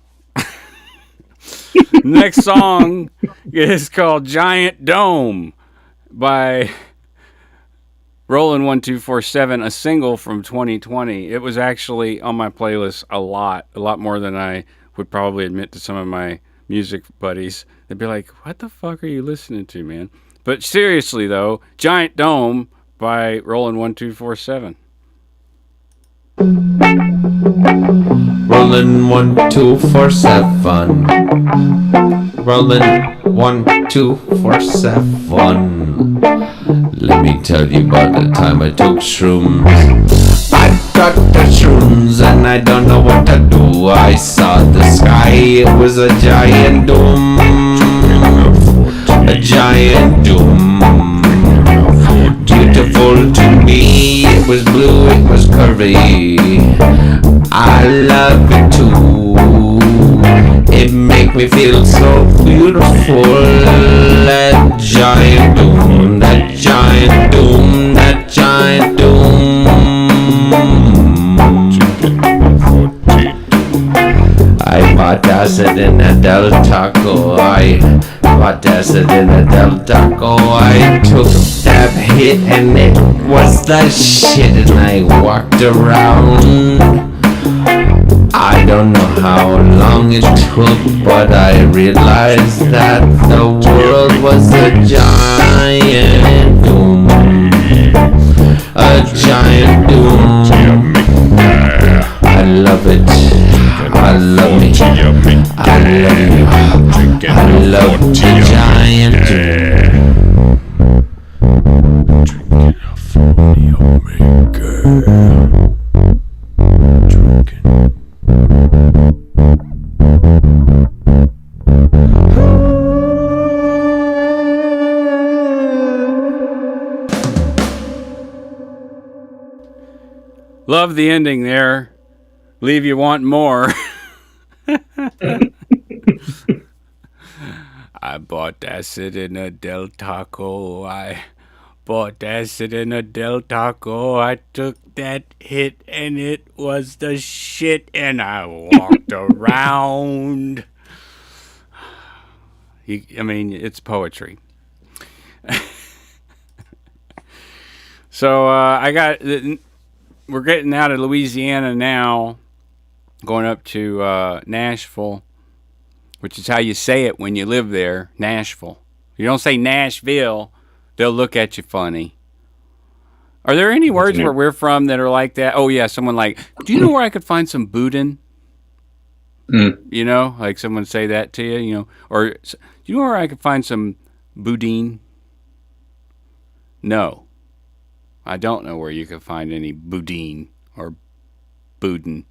S1: Next song is called Giant Dome by Rollin' 1247, a single from 2020. It was actually on my playlist a lot more than I would probably admit to some of my music buddies. They'd be like, what the fuck are you listening to, man? But seriously, though, Giant Dome by Rollin' 1247.
S6: Rollin' 1247. Rollin' 1247. Let me tell you about the time I took shrooms. I got the shrooms and I don't know what to do. I saw the sky, it was a giant dome. A giant dome. Beautiful to me, it was blue, it was curvy. I love it too. It make me feel so beautiful. That giant doom, that giant doom, that giant doom. I bought acid in a Del Taco. I bought acid in a Del Taco. I took that hit and it was the shit. And I walked around. I don't know how long it took, but I realized that the world was a giant doom. A giant doom. I love it. I love me. I love you. I love the giant doom.
S1: Love the ending there. Leave you want more. I bought acid in a Del Taco. I bought acid in a Del Taco. I took that hit and it was the shit and I walked around. I mean, it's poetry. So we're getting out of Louisiana now, going up to Nashville, which is how you say it when you live there, Nashville. You don't say Nashville, they'll look at you funny. Are there any words where we're from that are like that? Oh, yeah, someone like, do you know where I could find some boudin? You know, like someone say that to you, you know, or do you know where I could find some boudin? No. I don't know where you can find any boudin or boudin.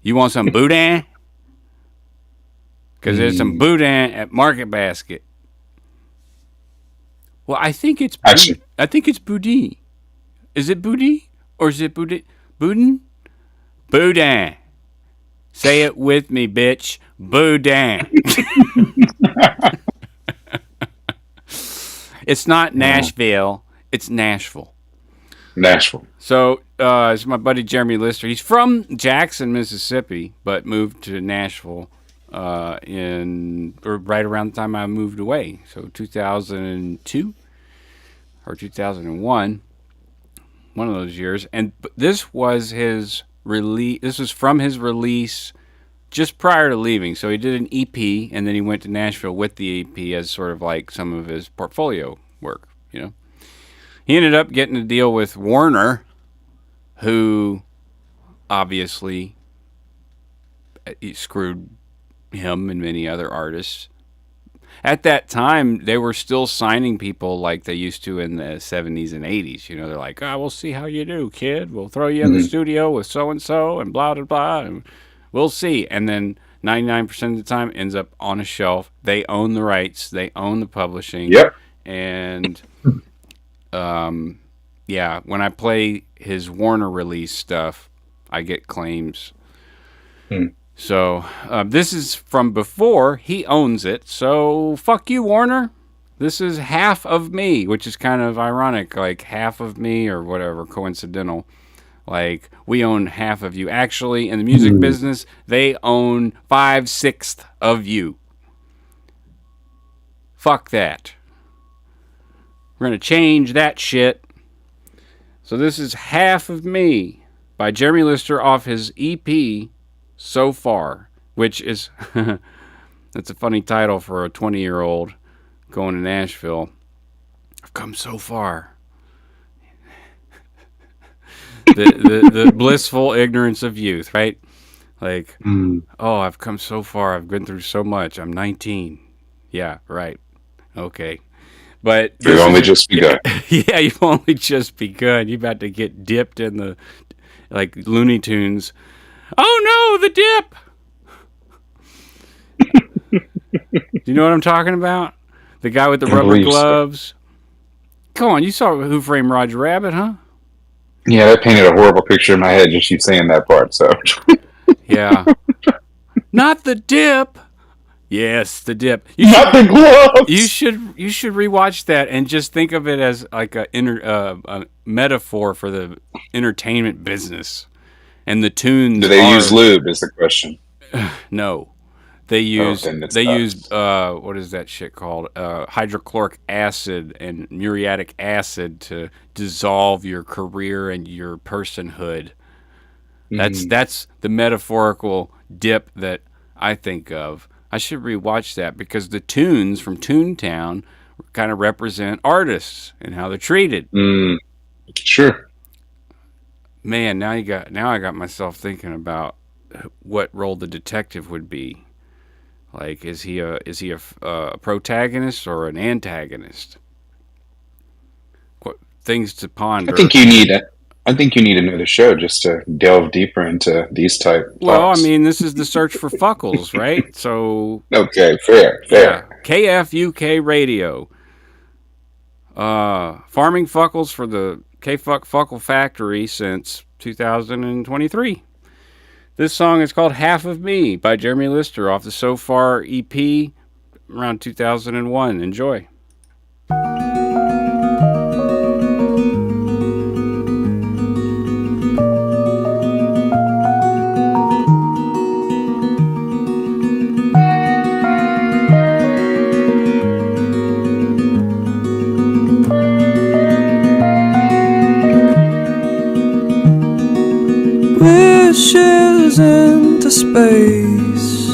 S1: You want some boudin? Because there's some boudin at Market Basket. Well, I think it's boudin. I think it's boudin. Is it boudin or is it boudin? Boudin? Boudin. Say it with me, bitch. Boudin. It's not Nashville. It's Nashville.
S5: Nashville.
S1: So it's my buddy Jeremy Lister. He's from Jackson, Mississippi, but moved to Nashville right around the time I moved away. So 2002 or 2001, one of those years. And this was his release. This was from his release just prior to leaving. So he did an EP, and then he went to Nashville with the EP as sort of like some of his portfolio work, you know. He ended up getting a deal with Warner, who obviously screwed him and many other artists. At that time, they were still signing people like they used to in the 70s and 80s. You know, they're like, we'll see how you do, kid. We'll throw you in the studio with so-and-so and blah, blah, blah, and we'll see. And then 99% of the time ends up on a shelf. They own the rights. They own the publishing.
S5: Yep.
S1: And... yeah, when I play his Warner release stuff, I get claims. So, this is from before. He owns it. So, fuck you, Warner. This is half of me, which is kind of ironic. Like, half of me or whatever, coincidental. Like, we own half of you. Actually, in the music business, they own 5/6 of you. Fuck that. We're going to change that shit. So this is Half of Me by Jeremy Lister off his EP, So Far, which is, that's a funny title for a 20-year-old going to Nashville. I've come so far. the blissful ignorance of youth, right? Like, oh, I've come so far. I've been through so much. I'm 19. Yeah, right. Okay. But
S5: you've only just begun.
S1: Yeah, you've only just begun. You're about to get dipped in the, like, Looney Tunes. Oh, no, the dip. Do you know what I'm talking about? The guy with the rubber gloves. So. Come on, you saw Who Framed Roger Rabbit, huh?
S5: Yeah, that painted a horrible picture in my head just you saying that part, so.
S1: Yeah. Not the dip. Yes, the dip.
S5: Not the gloves.
S1: You should rewatch that and just think of it as like a metaphor for the entertainment business. And the tunes.
S5: Do they use lube? Is the question.
S1: No, they use what is that shit called? Hydrochloric acid and muriatic acid to dissolve your career and your personhood. That's the metaphorical dip that I think of. I should rewatch that because the tunes from Toontown kind of represent artists and how they're treated.
S5: Sure.
S1: Man, now I got myself thinking about what role the detective would be. Like, is he a protagonist or an antagonist? What things to ponder.
S5: I think you need another show just to delve deeper into these type.
S1: Well,
S5: talks.
S1: I mean, this is the search for Fuckles, right? So
S5: okay, fair.
S1: Yeah. KFUK Radio. Farming Fuckles for the KFUK Fuckle Factory since 2023. This song is called Half of Me by Jeremy Lister off the So Far EP around 2001. Enjoy.
S4: Wishes into space,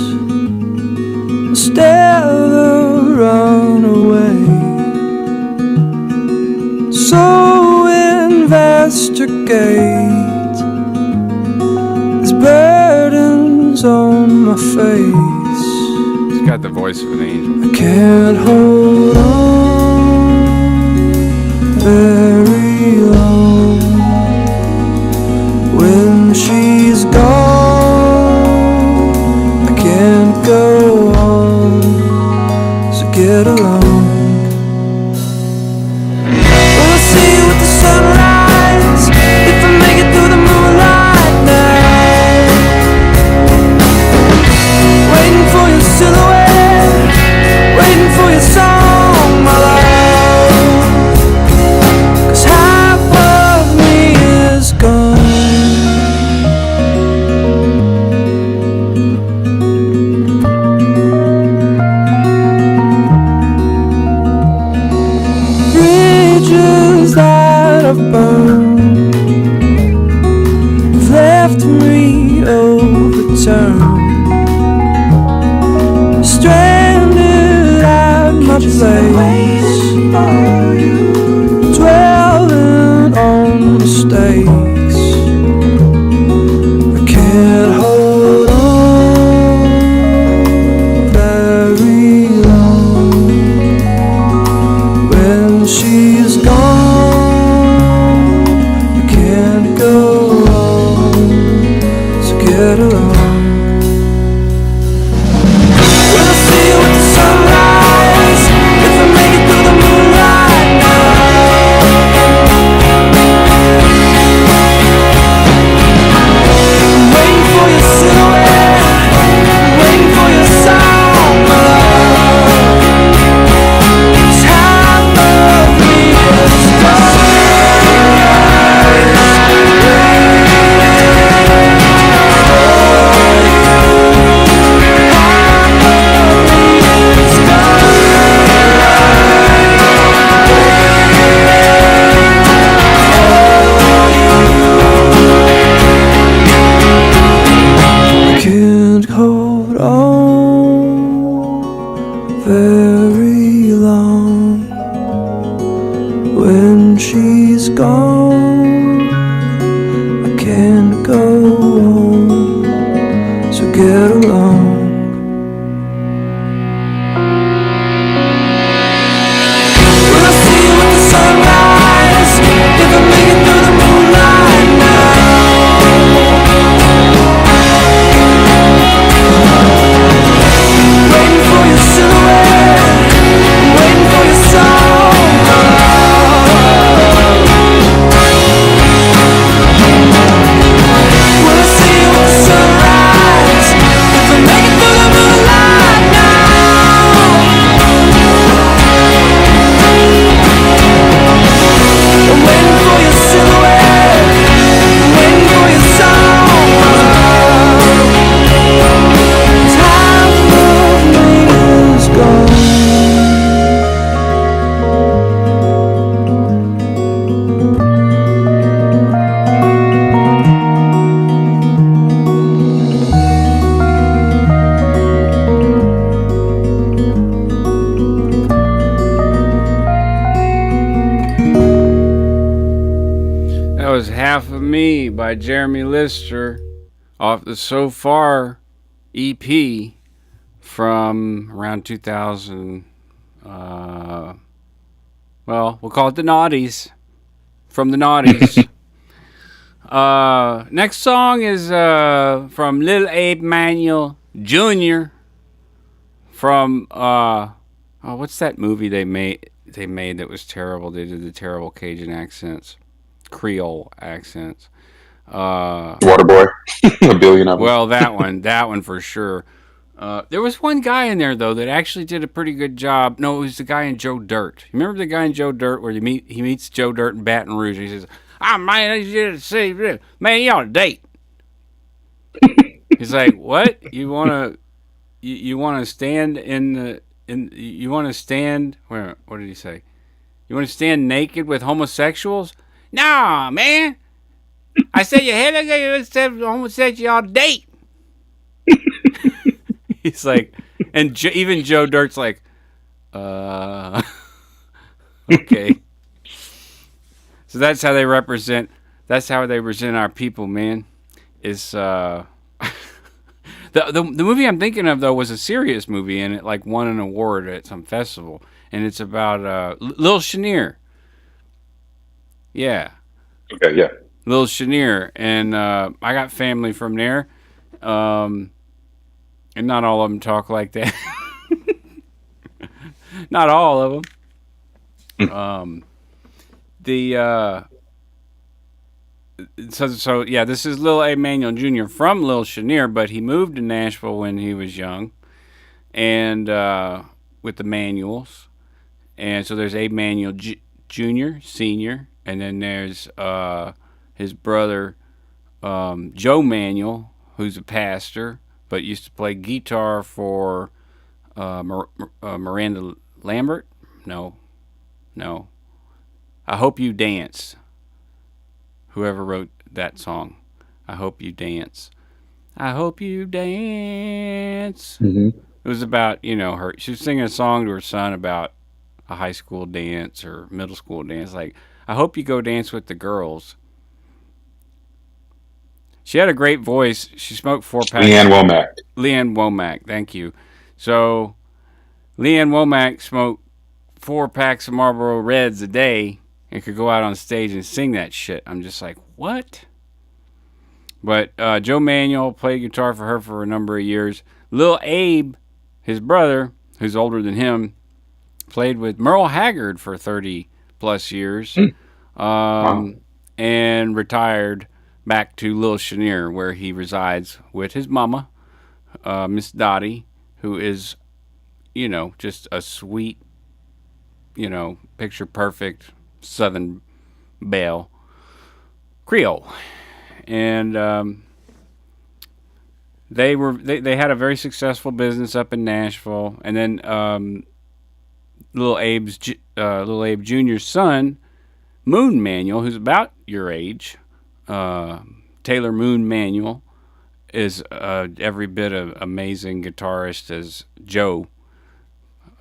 S4: instead of run away. So investigate these burdens on my face.
S1: He's got the voice of an angel.
S4: I can't hold on very long. When she's gone, I can't go on, so get along. We'll see with the sunrise, if I make it through the moonlight now. Waiting for your silhouette, waiting for your song, my love. 'Cause half of me is gone.
S8: very long. When she's gone, I can't go on, so get along. Will I see you with the sunrise, if I make it through the moonlight now? Waiting for your silhouette, waiting for your song. Will I see you with the sunrise, if I make it through the moonlight now? I'm waiting for your silhouette, waiting for your song. 'Cause half of me is gone.
S1: That was Half of Me by Jeremy Lister off the So Far EP from around 2000. Well, we'll call it the noughties. From the noughties. Next song is from Lil Abe Manuel Jr. from what's that movie they made that was terrible? They did the terrible Cajun accents, Creole accents.
S5: Waterboy, a billion of them.
S1: Well, that one for sure. There was one guy in there though that actually did a pretty good job. No, it was the guy in Joe Dirt. You remember the guy in Joe Dirt where he meets Joe Dirt in Baton Rouge? And he says, "Ah, man, I need to see, man, you on a date." He's like, "What? You wanna stand you wanna stand? Where? What did he say? You wanna stand naked with homosexuals? Nah, man. I said you had a homosexual date." He's like, and even Joe Dirt's like, okay. So that's how they represent. That's how they present our people, man. Is the movie I'm thinking of though was a serious movie, and it like won an award at some festival, and it's about Lil Chenier. Yeah.
S5: Okay, yeah.
S1: Lil Chenier, and I got family from there, and not all of them talk like that. Not all of them. So yeah, this is Lil Abe Manuel Jr. from Lil Chenier, but he moved to Nashville when he was young, and with the Manuels, and so there's Abe Manuel Jr., Senior, and then there's his brother Joe Manuel, who's a pastor, but used to play guitar for Miranda Lambert. No. I Hope You Dance. Whoever wrote that song. I Hope You Dance. I Hope You Dance.
S5: Mm-hmm.
S1: It was about, her. She was singing a song to her son about a high school dance or middle school dance. Like, I hope you go dance with the girls. She had a great voice. She smoked 4 packs. Leanne Womack, thank you. So, Leanne Womack smoked 4 packs of Marlboro Reds a day and could go out on stage and sing that shit. I'm just like, what? But Joe Manuel played guitar for her for a number of years. Lil Abe, his brother, who's older than him, played with Merle Haggard for 30 plus years.
S5: Wow.
S1: And retired back to Lil Chenier, where he resides with his mama, Miss Dottie, who is, just a sweet, picture perfect Southern belle Creole. And they had a very successful business up in Nashville. And then Lil Abe Jr.'s son, Moon Manuel, who's about your age, Taylor Moon Manuel, is every bit of amazing guitarist as Joe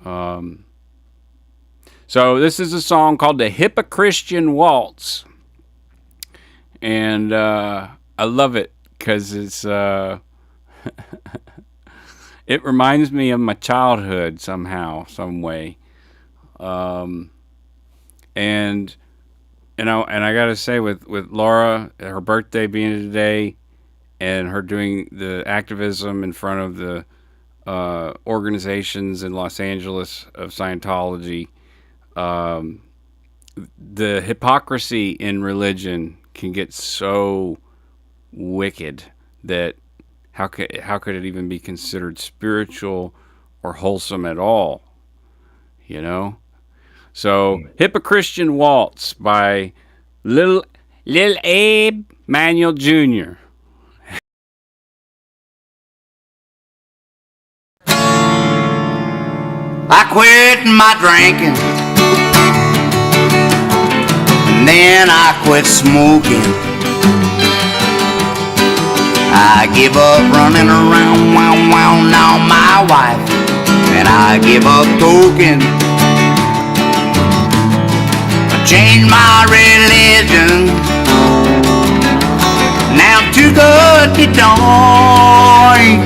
S1: So this is a song called the Hypocristian Waltz. And I love it because it's it reminds me of my childhood somehow, some way. And I gotta say, with Laura, her birthday being today, and her doing the activism in front of the organizations in Los Angeles of Scientology, the hypocrisy in religion can get so wicked that how could it even be considered spiritual or wholesome at all? You know? So, Hypocristian Waltz by Lil Abe Manuel Jr.
S9: I quit my drinking, and then I quit smoking. I give up running around, wound on my wife, and I give up toking. I changed my religion, now I'm too good to die.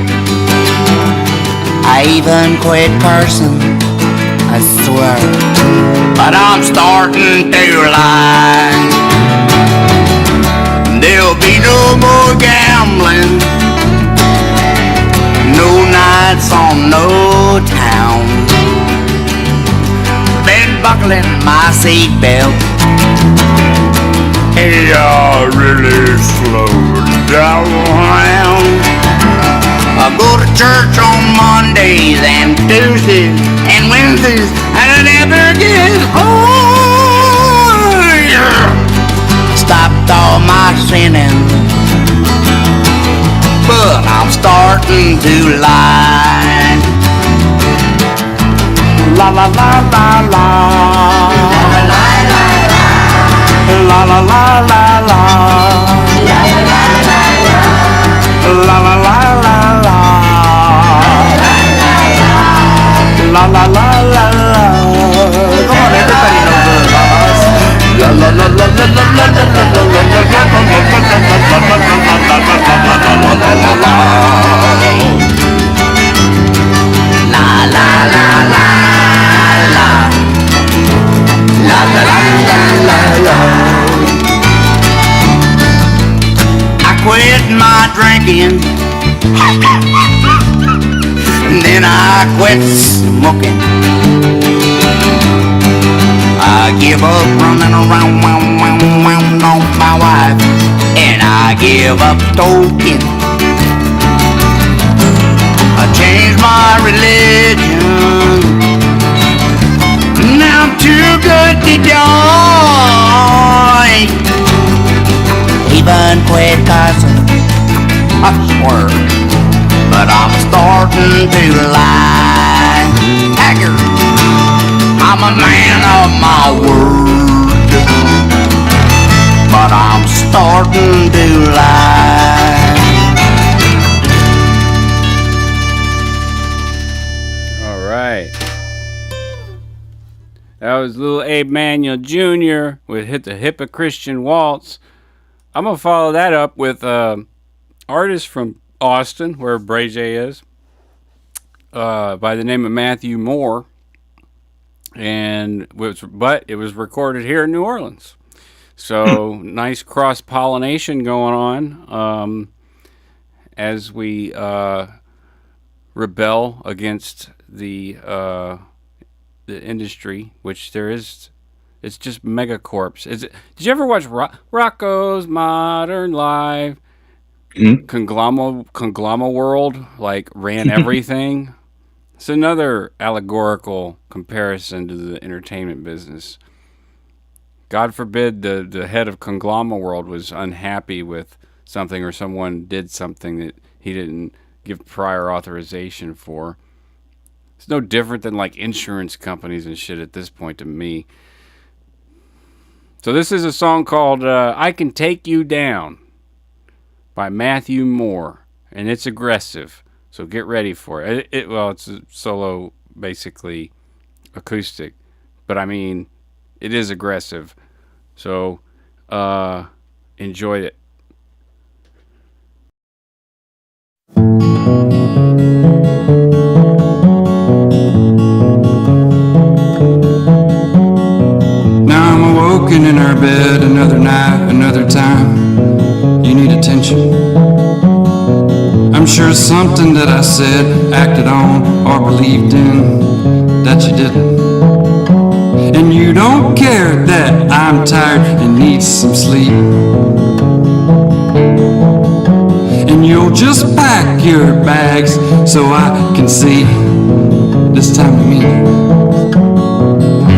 S9: I even quit cursing, I swear, but I'm starting to lie. There'll be no more gambling, no nights on no town. Been buckling my seatbelt, hey, I really slowed down. I go to church on Mondays and Tuesdays and Wednesdays, and I never get home. Stopped all my sinning, but I'm starting to lie. La la la la la, la la la la, la la la la la, la la la la la. La la la la la. Come on, everybody knows the la-las. La la la la la la la la la la. I quit my drinking, and then I quit smoking. I give up running around, on my wife, and I give up toking. I changed my religion, now I'm too good to die. Even quit cussing, I swear, but I'm starting to lie. Haggard, I'm a man of my word, but I'm starting to lie.
S1: All right. That was Lil Abe Manuel Jr. with Hit the Hypocristian Waltz. I'm going to follow that up with artist from Austin, where Bray J is, by the name of Matthew Moore, but it was recorded here in New Orleans. So nice cross pollination going on as we rebel against the industry, which there is. It's just megacorps. Did you ever watch Rocco's Modern Life? Congloma World, like, ran everything. It's another allegorical comparison to the entertainment business. God forbid the head of Congloma World was unhappy with something, or someone did something that he didn't give prior authorization for. It's no different than like insurance companies and shit at this point to me. So this is a song called I Can Take You Down by Matthew Moore, and it's aggressive, so get ready for it. Well, it's a solo, basically, acoustic. But I mean, it is aggressive. So enjoy it.
S4: Now I'm awoken in our bed, another night, another time. You need attention. I'm sure something that I said, acted on, or believed in that you didn't. And you don't care that I'm tired and need some sleep. And you'll just pack your bags so I can see this time you mean it.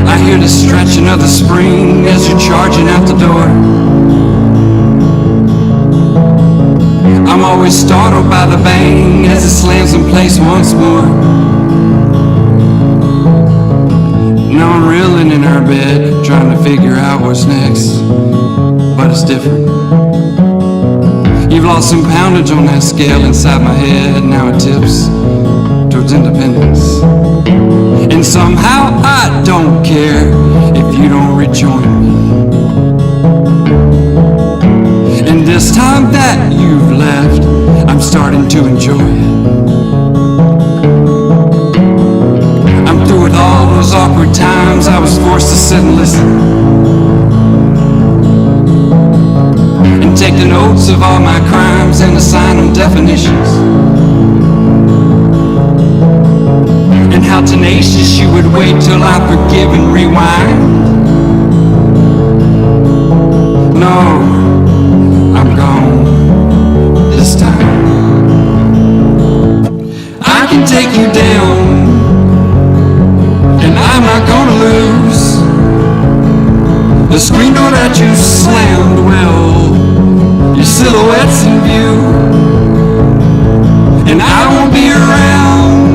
S4: I hear the stretching of the spring as you're charging out the door. I'm always startled by the bang as it slams in place once more. Now I'm reeling in our bed, trying to figure out what's next, but it's different. You've lost some poundage on that scale inside my head, now it tips towards independence. And somehow I don't care if you don't rejoin me. And this time that you've left, I'm starting to enjoy it. I'm through with all those awkward times I was forced to sit and listen and take the notes of all my crimes and assign them definitions. And how tenacious you would wait till I forgive and rewind. No, I'm gone this time. I can take you down, and I'm not gonna lose. The screen door that you slammed, well, your silhouette's in view, and I won't be around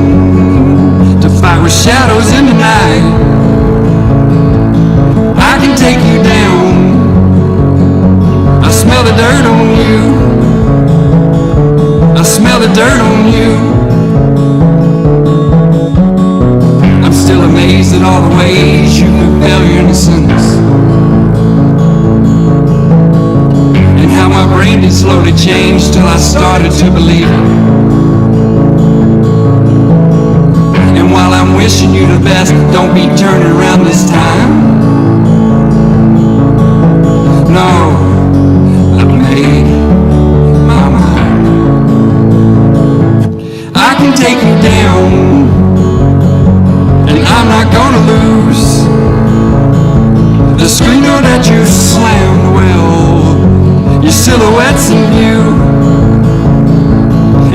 S4: to fight with shadows in the night. I can take you down. I smell the dirt on you. I smell the dirt on you. I'm still amazed at all the ways you compel your innocence, and how my brain did slowly change till I started to believe it. And while I'm wishing you the best, don't be turning around this time. No, I've made my mind. I can take you down, and I'm not gonna lose. The screen door that you slammed, well, your silhouette's in view,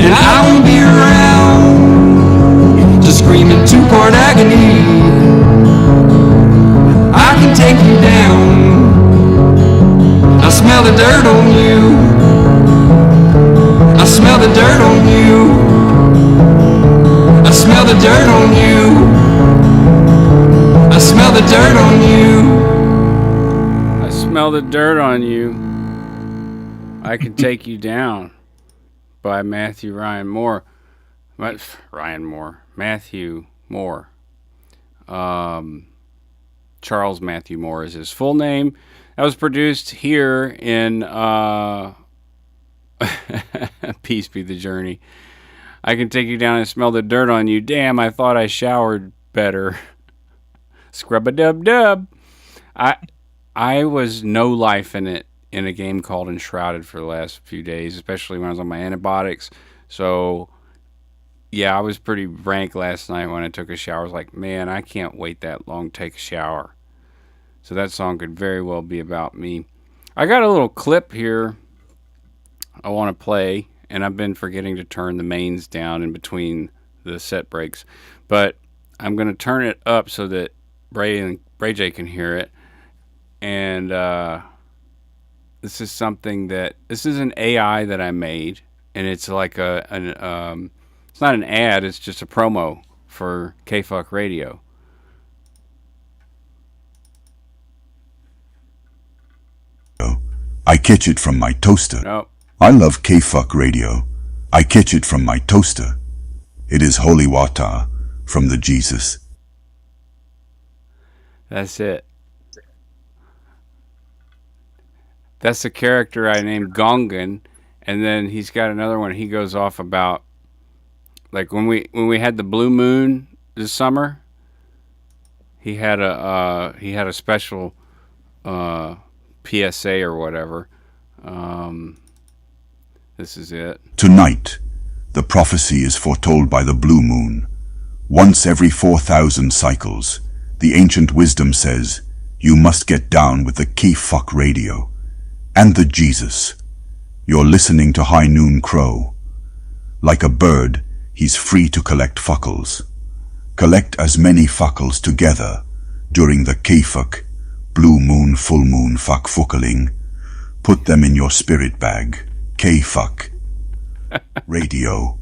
S4: and I won't be around to scream in two-part agony. I can take you down. I smell the dirt on you. I smell the dirt on you. I smell the dirt on you. I smell the dirt on you.
S1: I smell the dirt on you. I Can Take You Down by Matthew Moore. Charles Matthew Moore is his full name. That was produced here in Peace Be the Journey. I Can Take You Down and Smell the Dirt on You. Damn, I thought I showered better. Scrub-a-dub-dub. I was no life in it in a game called Enshrouded for the last few days, especially when I was on my antibiotics. So, yeah, I was pretty rank last night when I took a shower. I was like, man, I can't wait that long to take a shower. So that song could very well be about me. I got a little clip here I want to play, and I've been forgetting to turn the mains down in between the set breaks. But I'm going to turn it up so that Ray J can hear it. And this is an AI that I made, and it's like it's not an ad, it's just a promo for KFUK Radio.
S10: I catch it from my toaster.
S1: Nope.
S10: I love KFUK Radio. I catch it from my toaster. It is holy water from the Jesus.
S1: That's it. That's the character I named Gongan, and then he's got another one. He goes off about, like when we had the blue moon this summer. He had a special PSA or whatever. This is it.
S10: Tonight, the prophecy is foretold by the blue moon. Once every 4,000 cycles, the ancient wisdom says, you must get down with the KFUK Radio and the Jesus. You're listening to High Noon Crow. Like a bird, he's free to collect fuckles. Collect as many fuckles together during the KFUK, blue moon, full moon, fuck fuckling. Put them in your spirit bag. KFUK Radio.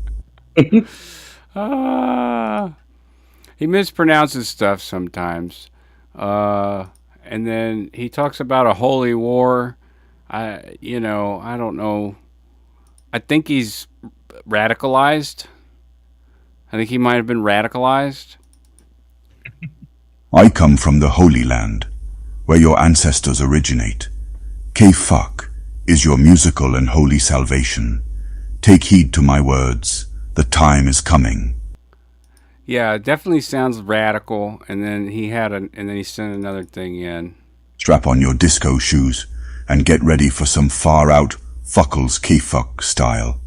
S1: He mispronounces stuff sometimes. And then he talks about a holy war. I don't know. I think he's radicalized. I think he might have been radicalized.
S10: I come from the Holy Land, where your ancestors originate. KFUK is your musical and holy salvation. Take heed to my words. The time is coming.
S1: Yeah, it definitely sounds radical. And then he sent another thing in.
S10: Strap on your disco shoes and get ready for some far-out fuckles KFUK style.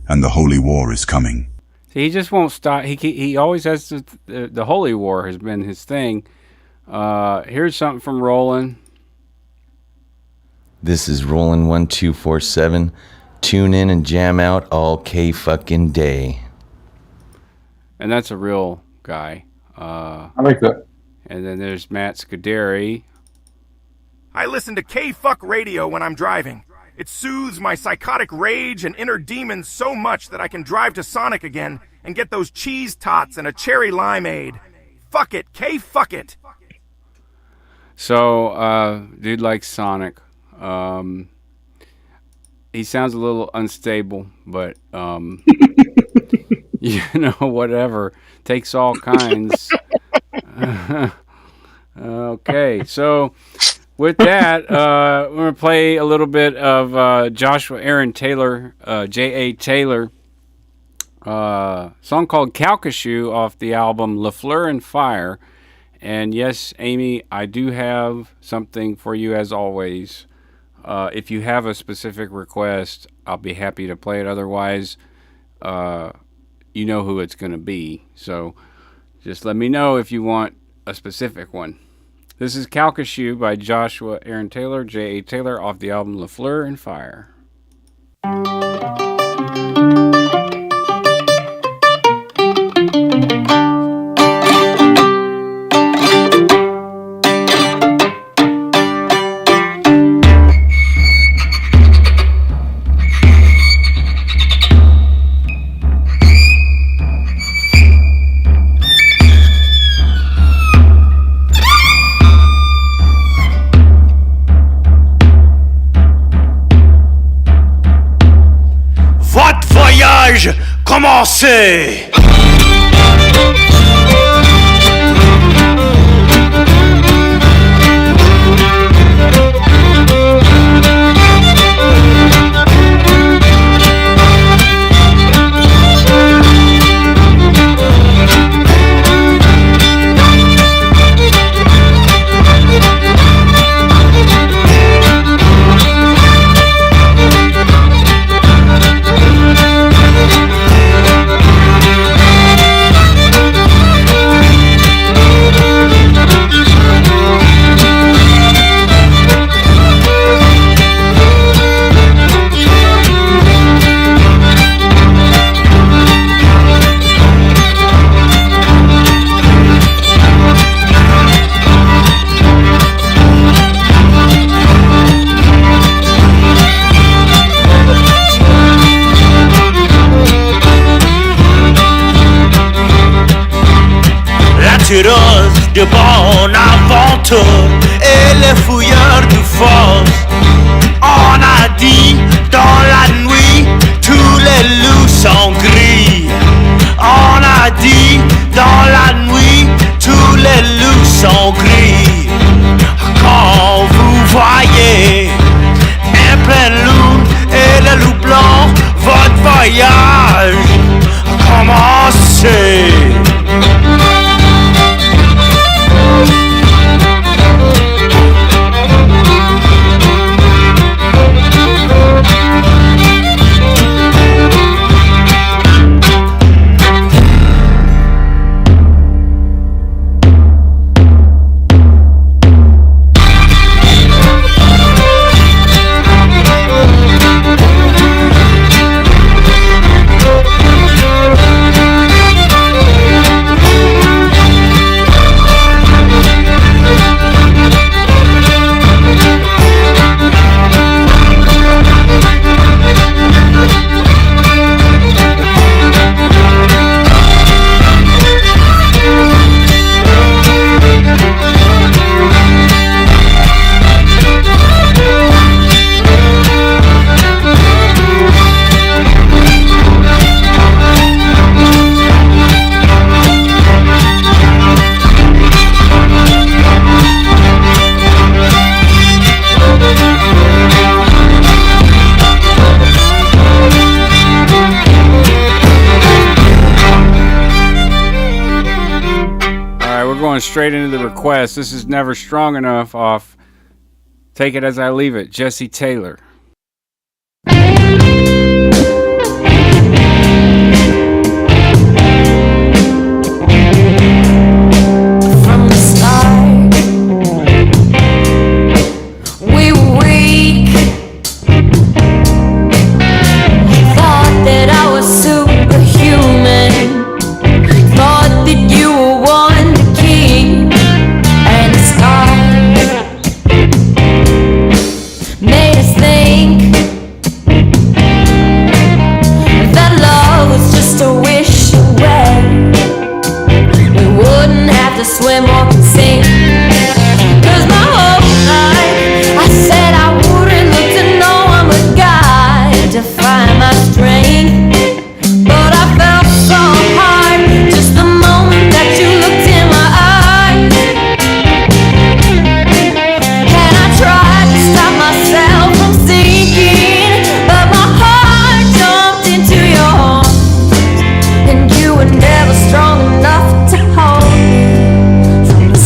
S10: And the holy war is coming.
S1: See, he just won't stop. He always has the holy war has been his thing. Here's something from Roland.
S11: This is Roland 1247. Tune in and jam out all K-fucking day.
S1: And that's a real guy.
S5: I like that.
S1: And then there's Matt Scuderi.
S12: I listen to KFUK Radio when I'm driving. It soothes my psychotic rage and inner demons so much that I can drive to Sonic again and get those cheese tots and a cherry limeade. Fuck it, KFUK it.
S1: So, dude likes Sonic. He sounds a little unstable, but, whatever. Takes all kinds. Okay, so with that, we're going to play a little bit of Joshua Aaron Taylor, J.A. Taylor, song called Calcasieu off the album LaFleur and Fire. And yes, Amy, I do have something for you as always. If you have a specific request, I'll be happy to play it. Otherwise, you know who it's going to be. So just let me know if you want a specific one. This is Calcasieu by Joshua Aaron Taylor, J.A. Taylor, off the album LaFleur and Fire.
S3: Commencez! De bon aventure et les fouilleurs de force. On a dit dans la nuit tous les loups sont gris. On a dit dans la nuit tous les loups sont gris.
S1: we're going straight into the request. This is Never Strong Enough off Take It As I Leave It, Jesse Taylor.
S7: From the start, we were weak. Thought that I was superhuman. Thought that you were one to keep. And the stars made us think that love was just a wish away. We wouldn't have to swim or sink. 'Cause my whole life I said I wouldn't look to no one but God to find my strength. But I felt so hard just the moment that you looked in my eyes. And I tried to stop myself from sinking, but my heart jumped into your arms. And you were never strong enough to hold me. From the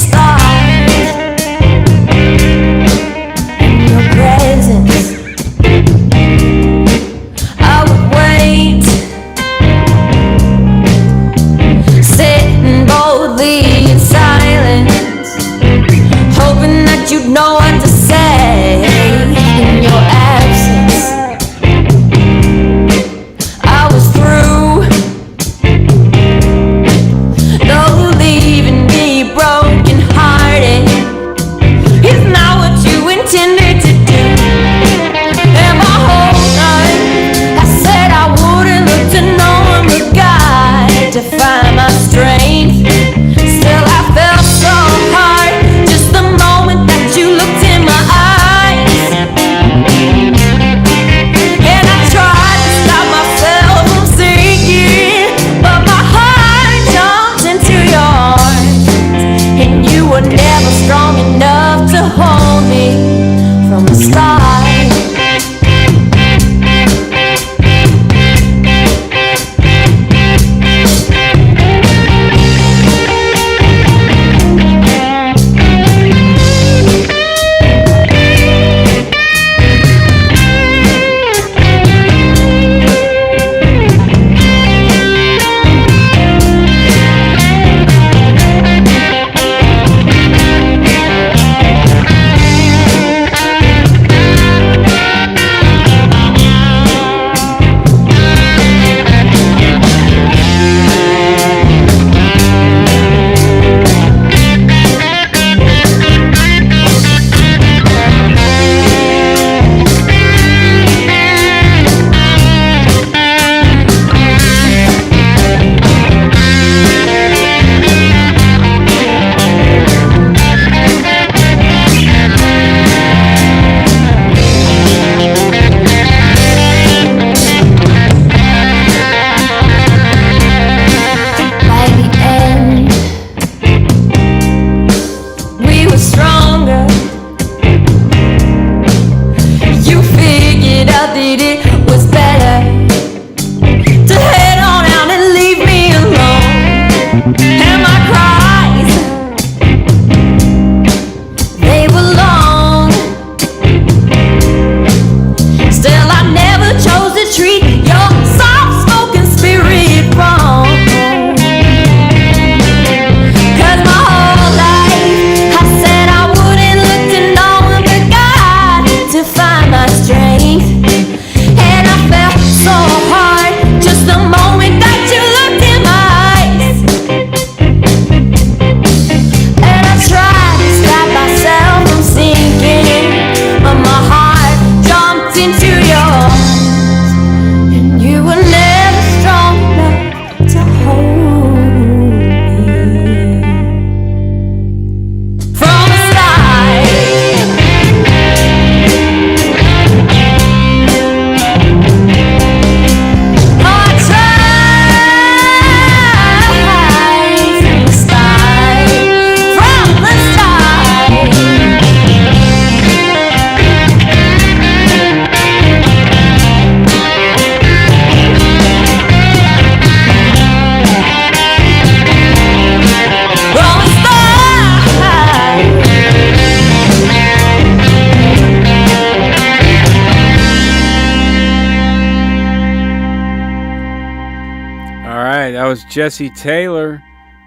S1: Jesse Taylor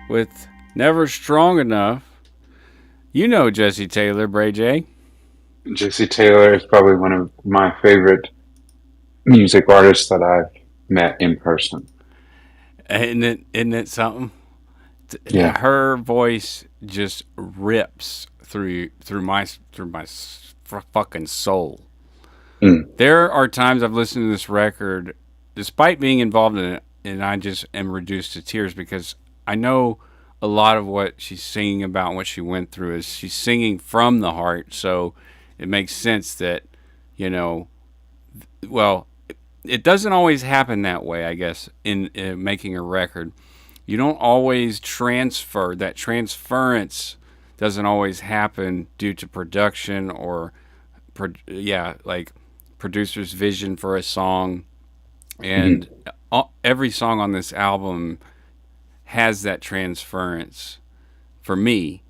S1: with Never Strong Enough. You know Jesse Taylor, Bray J.
S5: Jesse Taylor is probably one of my favorite music artists that I've met in person.
S1: Isn't it something?
S5: Yeah.
S1: Her voice just rips through my fucking soul. There are times I've listened to this record, despite being involved in it, and I just am reduced to tears because I know a lot of what she's singing about and what she went through is she's singing from the heart, so it makes sense that, you know, well, it doesn't always happen that way, I guess, in making a record. You don't always transfer. That transference doesn't always happen due to production or, like producer's vision for a song. And every song on this album has that transference for me,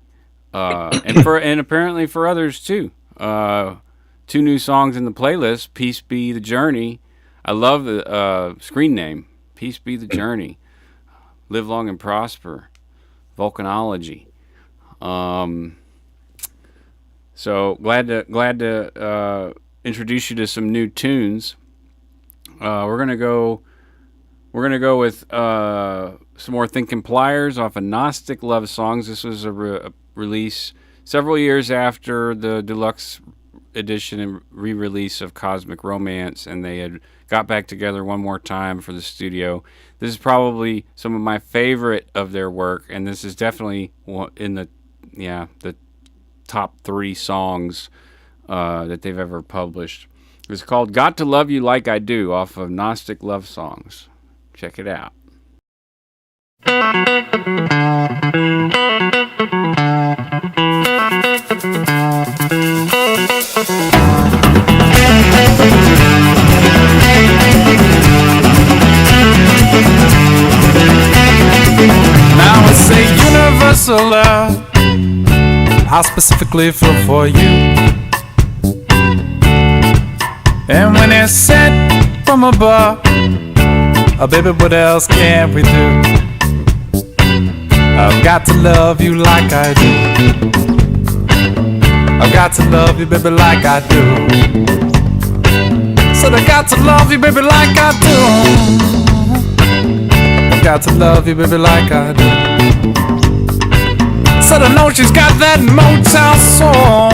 S1: and apparently for others too. 2 new songs in the playlist: "Peace Be the Journey." I love the screen name, "Peace Be the Journey." "Live Long and Prosper," "Volcanology." So glad to introduce you to some new tunes. We're gonna go with some more Thinking Pliers off of Gnostic Love Songs. This was a release several years after the deluxe edition and re-release of Cosmic Romance, and they had got back together one more time for the studio. This is probably some of my favorite of their work, and this is definitely in the top 3 songs that they've ever published. It's called "Got to Love You Like I Do" off of Gnostic Love Songs. Check it out.
S4: Now it's a universal love I specifically feel for you. And when it's sent from above, oh baby, what else can we do? I've got to love you like I do. I've got to love you, baby, like I do. Said I got to love you, baby, like I do. I've got to love you, baby, like I do. Said I know she's got that Motown soul,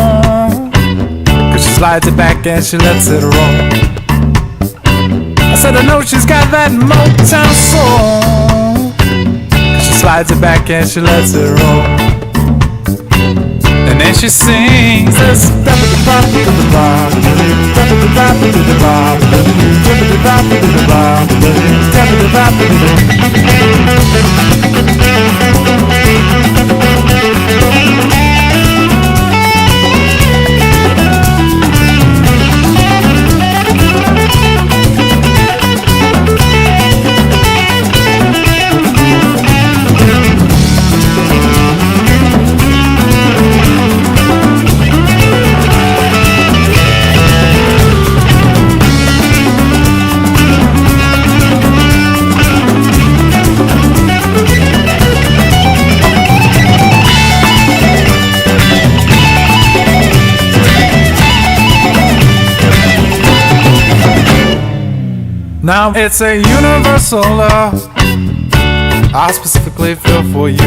S4: 'cause she slides it back and she lets it roll. I said I know she's got that Motown soul, 'cause she slides it back and she lets it roll. And then she sings this. Now it's a universal love I specifically feel for you.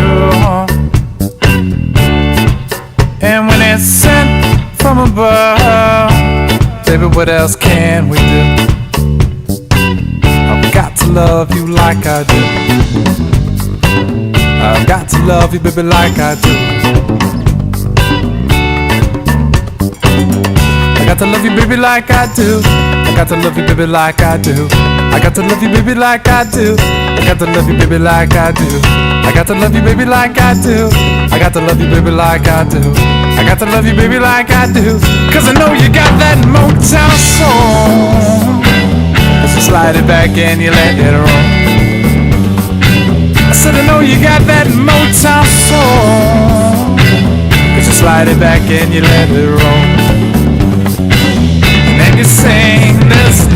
S4: And when it's sent from above, baby, what else can we do? I've got to love you like I do. I've got to love you, baby, like I do. I got to love you, baby, like I do. I got to love you, baby, like I do. I got to love you, baby, like I do. I got to love you, baby, like I do. I got to love you, baby, like I do. I got to love you, baby, like I do. I got to love you, baby, like I do. 'Cause I know you got that Motown soul. So slide it back and you let it roll. I said I know you got that Motown soul. So slide it back and you let it roll. And then you sing this.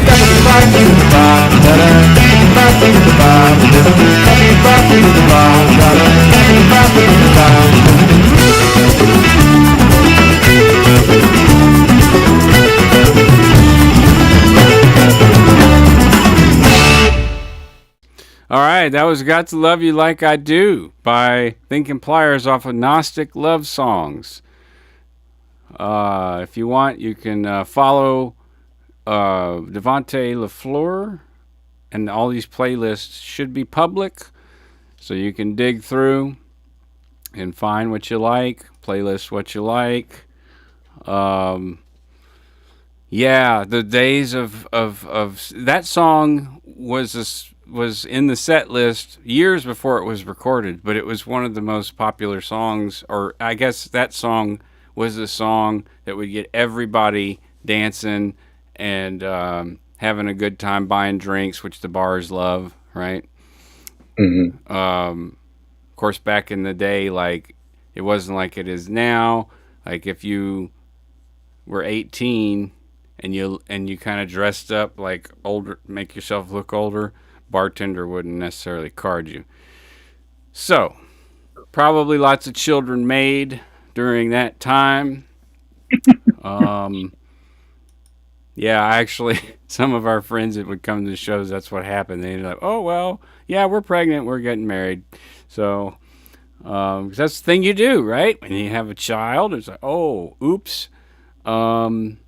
S1: All right, that was Got to Love You Like I Do by Thinking Pliers off of Gnostic Love Songs. If you want, you can follow Devontae LaFleur, and all these playlists should be public, so you can dig through and find what you like, playlist what you like. Yeah, the days of that song was in the set list years before it was recorded, but it was one of the most popular songs, or I guess that song was the song that would get everybody dancing and having a good time, buying drinks, which the bars love, right?
S5: Mm-hmm.
S1: Of course, back in the day, like, it wasn't like it is now. Like, if you were 18 and you kind of dressed up like older, make yourself look older, bartender wouldn't necessarily card you. So, probably lots of children made during that time. Yeah, actually, some of our friends that would come to the shows, that's what happened. They'd be like, oh, well, yeah, we're pregnant, we're getting married. So, 'cause that's the thing you do, right? When you have a child, it's like, oh, oops. Isn't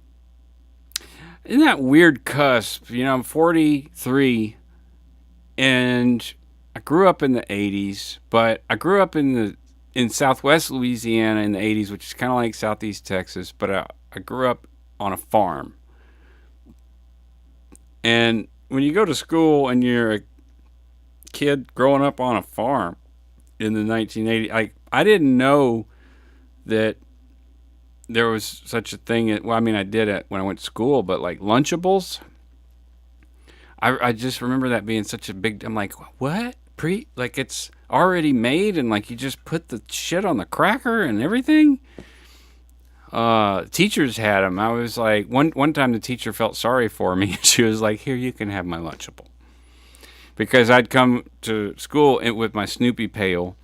S1: that weird cusp? You know, I'm 43, and I grew up in the 80s, but I grew up in southwest Louisiana in the 80s, which is kind of like southeast Texas, but I grew up on a farm. And when you go to school and you're a kid growing up on a farm in the 1980s, I didn't know that there was such a thing. Well, I mean, I did it when I went to school, but like Lunchables, I just remember that being such a big, I'm like, what? Like it's already made and like you just put the shit on the cracker and everything? Teachers had them. I was like, one time the teacher felt sorry for me. She was like, here, you can have my Lunchable. Because I'd come to school with my Snoopy pail.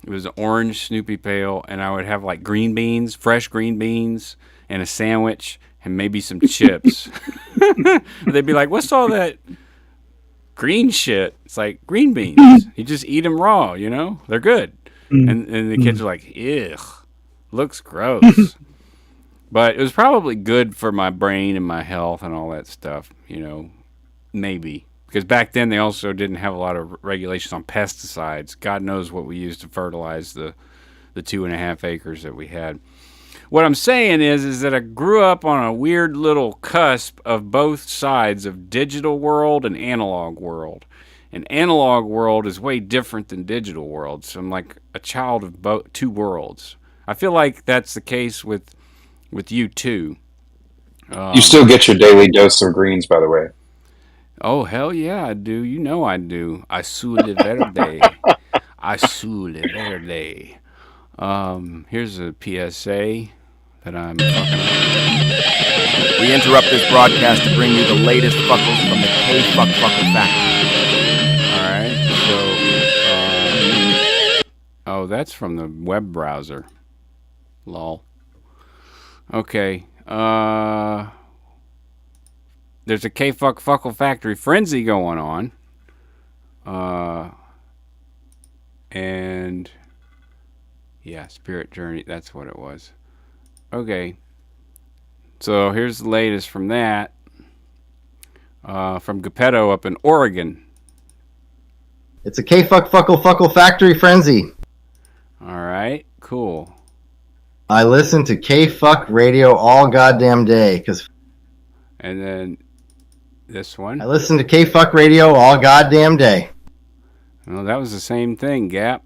S1: It was an orange Snoopy pail, and I would have like green beans, fresh green beans, and a sandwich, and maybe some chips. They'd be like, what's all that green shit? It's like green beans. You just eat them raw, you know? They're good. And the kids are like, ugh, looks gross. But it was probably good for my brain and my health and all that stuff, you know, maybe. Because back then they also didn't have a lot of regulations on pesticides. God knows what we used to fertilize the 2.5 acres that we had. What I'm saying is that I grew up on a weird little cusp of both sides of digital world and analog world. And analog world is way different than digital world. So I'm like a child of both two worlds. I feel like that's the case with you too.
S5: You still get your daily dose of greens, by the way.
S1: Oh, hell yeah, I do. You know I do. I sule verde. I sule verde. Here's a PSA that I'm fucking.
S12: We interrupt this broadcast to bring you the latest fuckles from the KFUK Fuckle Factory.
S1: Alright, so, oh, that's from the web browser. Lol. Okay, there's a KFUK Fuckle Factory frenzy going on. And yeah, Spirit Journey, that's what it was. Okay. So here's the latest from that. From Geppetto up in Oregon.
S13: It's a KFUK Fuckle Factory frenzy.
S1: Alright, cool.
S13: I listen to KFUK Radio all goddamn day.
S1: And then this one.
S13: I listen to KFUK Radio all goddamn day.
S1: Well, that was the same thing, Gap.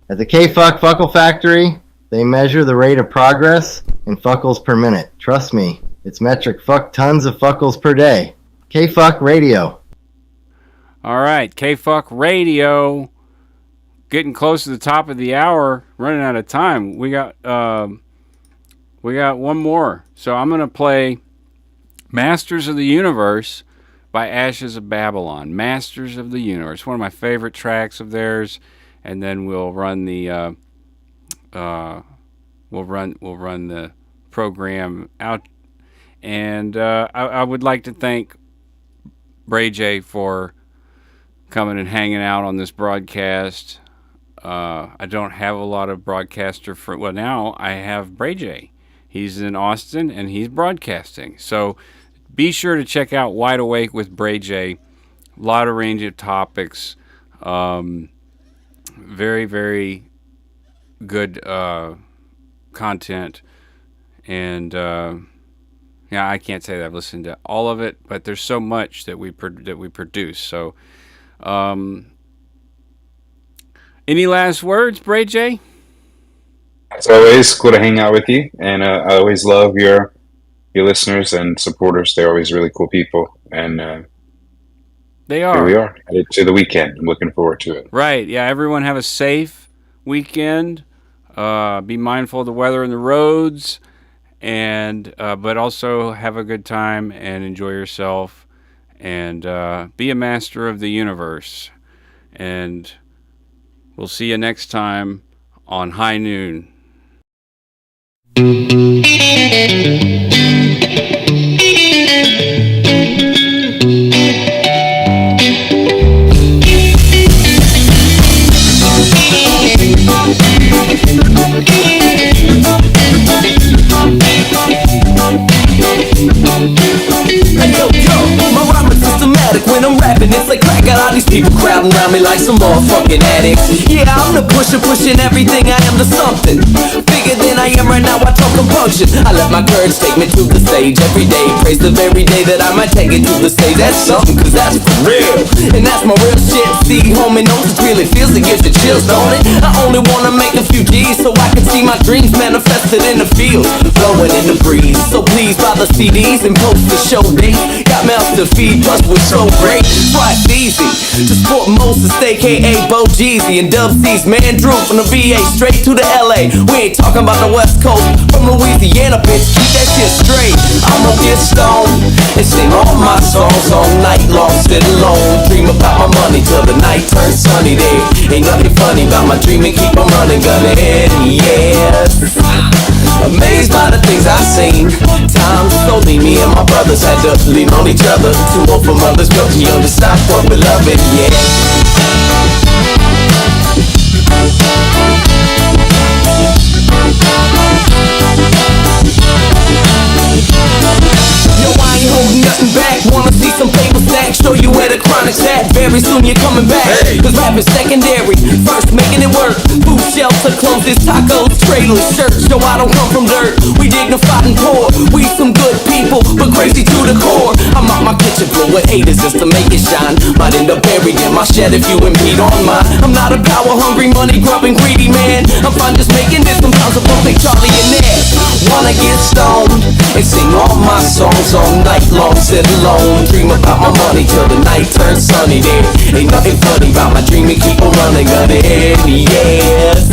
S13: At the KFUK Fuckle Factory, they measure the rate of progress in fuckles per minute. Trust me, it's metric fuck tons of fuckles per day. KFUK Radio.
S1: All right, KFUK Radio. Getting close to the top of the hour, running out of time. We got one more. So I'm going to play Masters of the Universe by by Ashes of Babylon, Masters of the Universe. One of my favorite tracks of theirs. And then we'll run the we'll run the program out. And I would like to thank Bray J for coming and hanging out on this broadcast. I don't have a lot of broadcaster friends. Well, now I have Bray J. He's in Austin and he's broadcasting. So be sure to check out Wide Awake with Bray J. A lot of range of topics. Very, very good content. And yeah, I can't say that I've listened to all of it, but there's so much that we produce. So, any last words, Bray J?
S5: It's always cool to hang out with you, and I always love your listeners and supporters. They're always really cool people, and
S1: they are.
S5: Here we are, headed to the weekend. I'm looking forward to it.
S1: Right, yeah. Everyone have a safe weekend. Be mindful of the weather and the roads, and but also have a good time and enjoy yourself, and be a master of the universe. And we'll see you next time on High Noon.
S3: When I'm rapping, it's like crack. Got all these people crowding around me like some motherfucking addicts. Yeah, I'm the pusher, pushing everything I am to something bigger than I am right now. I talk compunction. I let my courage take me to the stage every day. Praise the very day that I might take it to the stage. That's something, cause that's for real. And that's my real shit. See, homie knows it really feels. It gives you chills, don't it? I only wanna make a few G's so I can see my dreams manifested in the field, blowing in the breeze. So please buy the CDs and post the show date. Got mouths to feed, plus we're so great. Quite easy to support Moses, aka Bo Jeezy and Dub C's Man Drew from the VA straight to the LA. We ain't talking about the West Coast, from Louisiana, bitch. Keep that shit straight. I'ma get stoned and sing all my songs all night long, sit alone, dream about my money till the night turns sunny. There ain't nothing funny about my dream and keep on running, gunning. Yes, amazed by the things I've seen. Times slowly, me and my brothers had to lean on each other. Too old for mothers, built too young to stop what we love it, yeah. Yo, I ain't holding nothing back. Wanna see some paper stacks, show you where the chronic's at. Very soon you're coming back, cause rap is secondary. First making it work. Food shelter, clothes, tacos, trailers, shirts. Yo, I don't come from dirt. We dignified and poor. We some good people, but crazy to the core. I'm out my kitchen floor with haters just to make it shine. Might end up buried in my shed if you impede on mine. I'm not a power hungry, money grubbing, greedy man. I'm fine just making this. Sometimes I won't think Charlie and Ned. Wanna get stoned and sing all my songs all night long, sit alone, dream about my money till the night turns sunny. There ain't nothing funny about my dream and keep on running, gunning. Yes,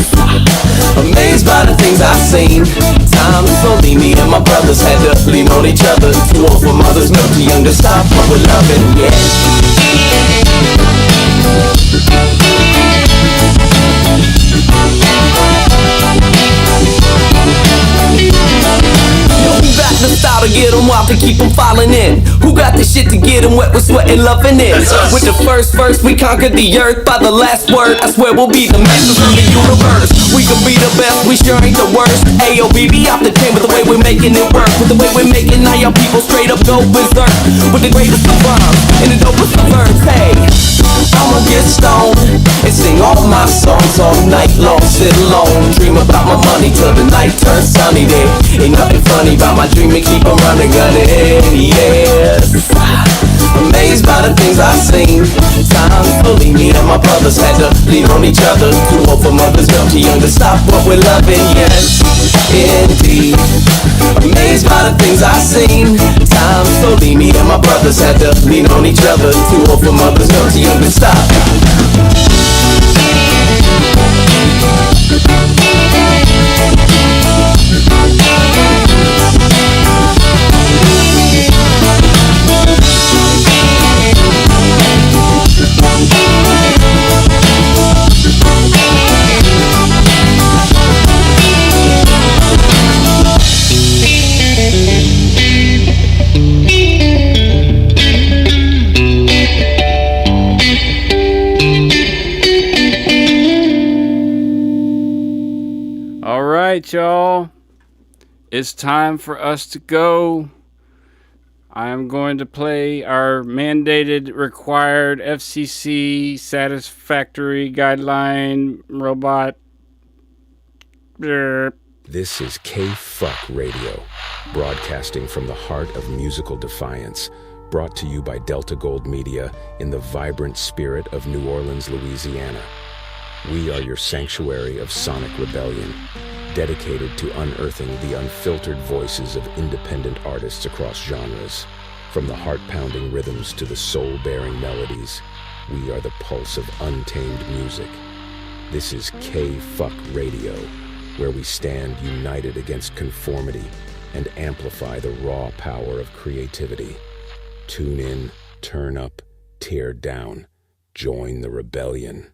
S3: amazed by the things I've seen. Time slowly, me and my brothers had to lean on each other. Too old for mothers, no too young to stop what we're loving. Who got the style to get them wild to keep them falling in? Who got the shit to get them wet with sweat and loving it? With the first verse we conquered the earth. By the last word I swear we'll be the masters of the universe. We could be the best, we sure ain't the worst. Ayo, be off the chain with the way we're making it work. With the way we're making now y'all people straight up go berserk. With the greatest of rhymes and the dopest of verbs. Hey, I'ma get stoned and sing all my songs all night long, sit alone, dream about my money till the night turns sunny. There ain't nothing funny about my dream and keep on running, gunning. Yes, amazed by the things I've seen. Time slowly, me and my brothers had to lean on each other. Too old for mothers, still too young to stop what we're loving. Yes, indeed, amazed by the things I've seen. Time slowly, me and my brothers had to lean on each other. Too old for mothers, still too young to stop.
S1: All right, y'all. It's time for us to go. I am going to play our mandated, required FCC satisfactory guideline robot.
S2: This is KFUK Radio, broadcasting from the heart of musical defiance, brought to you by Delta Gold Media in the vibrant spirit of New Orleans, Louisiana. We are your sanctuary of sonic rebellion, dedicated to unearthing the unfiltered voices of independent artists across genres. From the heart-pounding rhythms to the soul-bearing melodies, we are the pulse of untamed music. This is KFUK Radio, where we stand united against conformity and amplify the raw power of creativity. Tune in, turn up, tear down. Join the rebellion.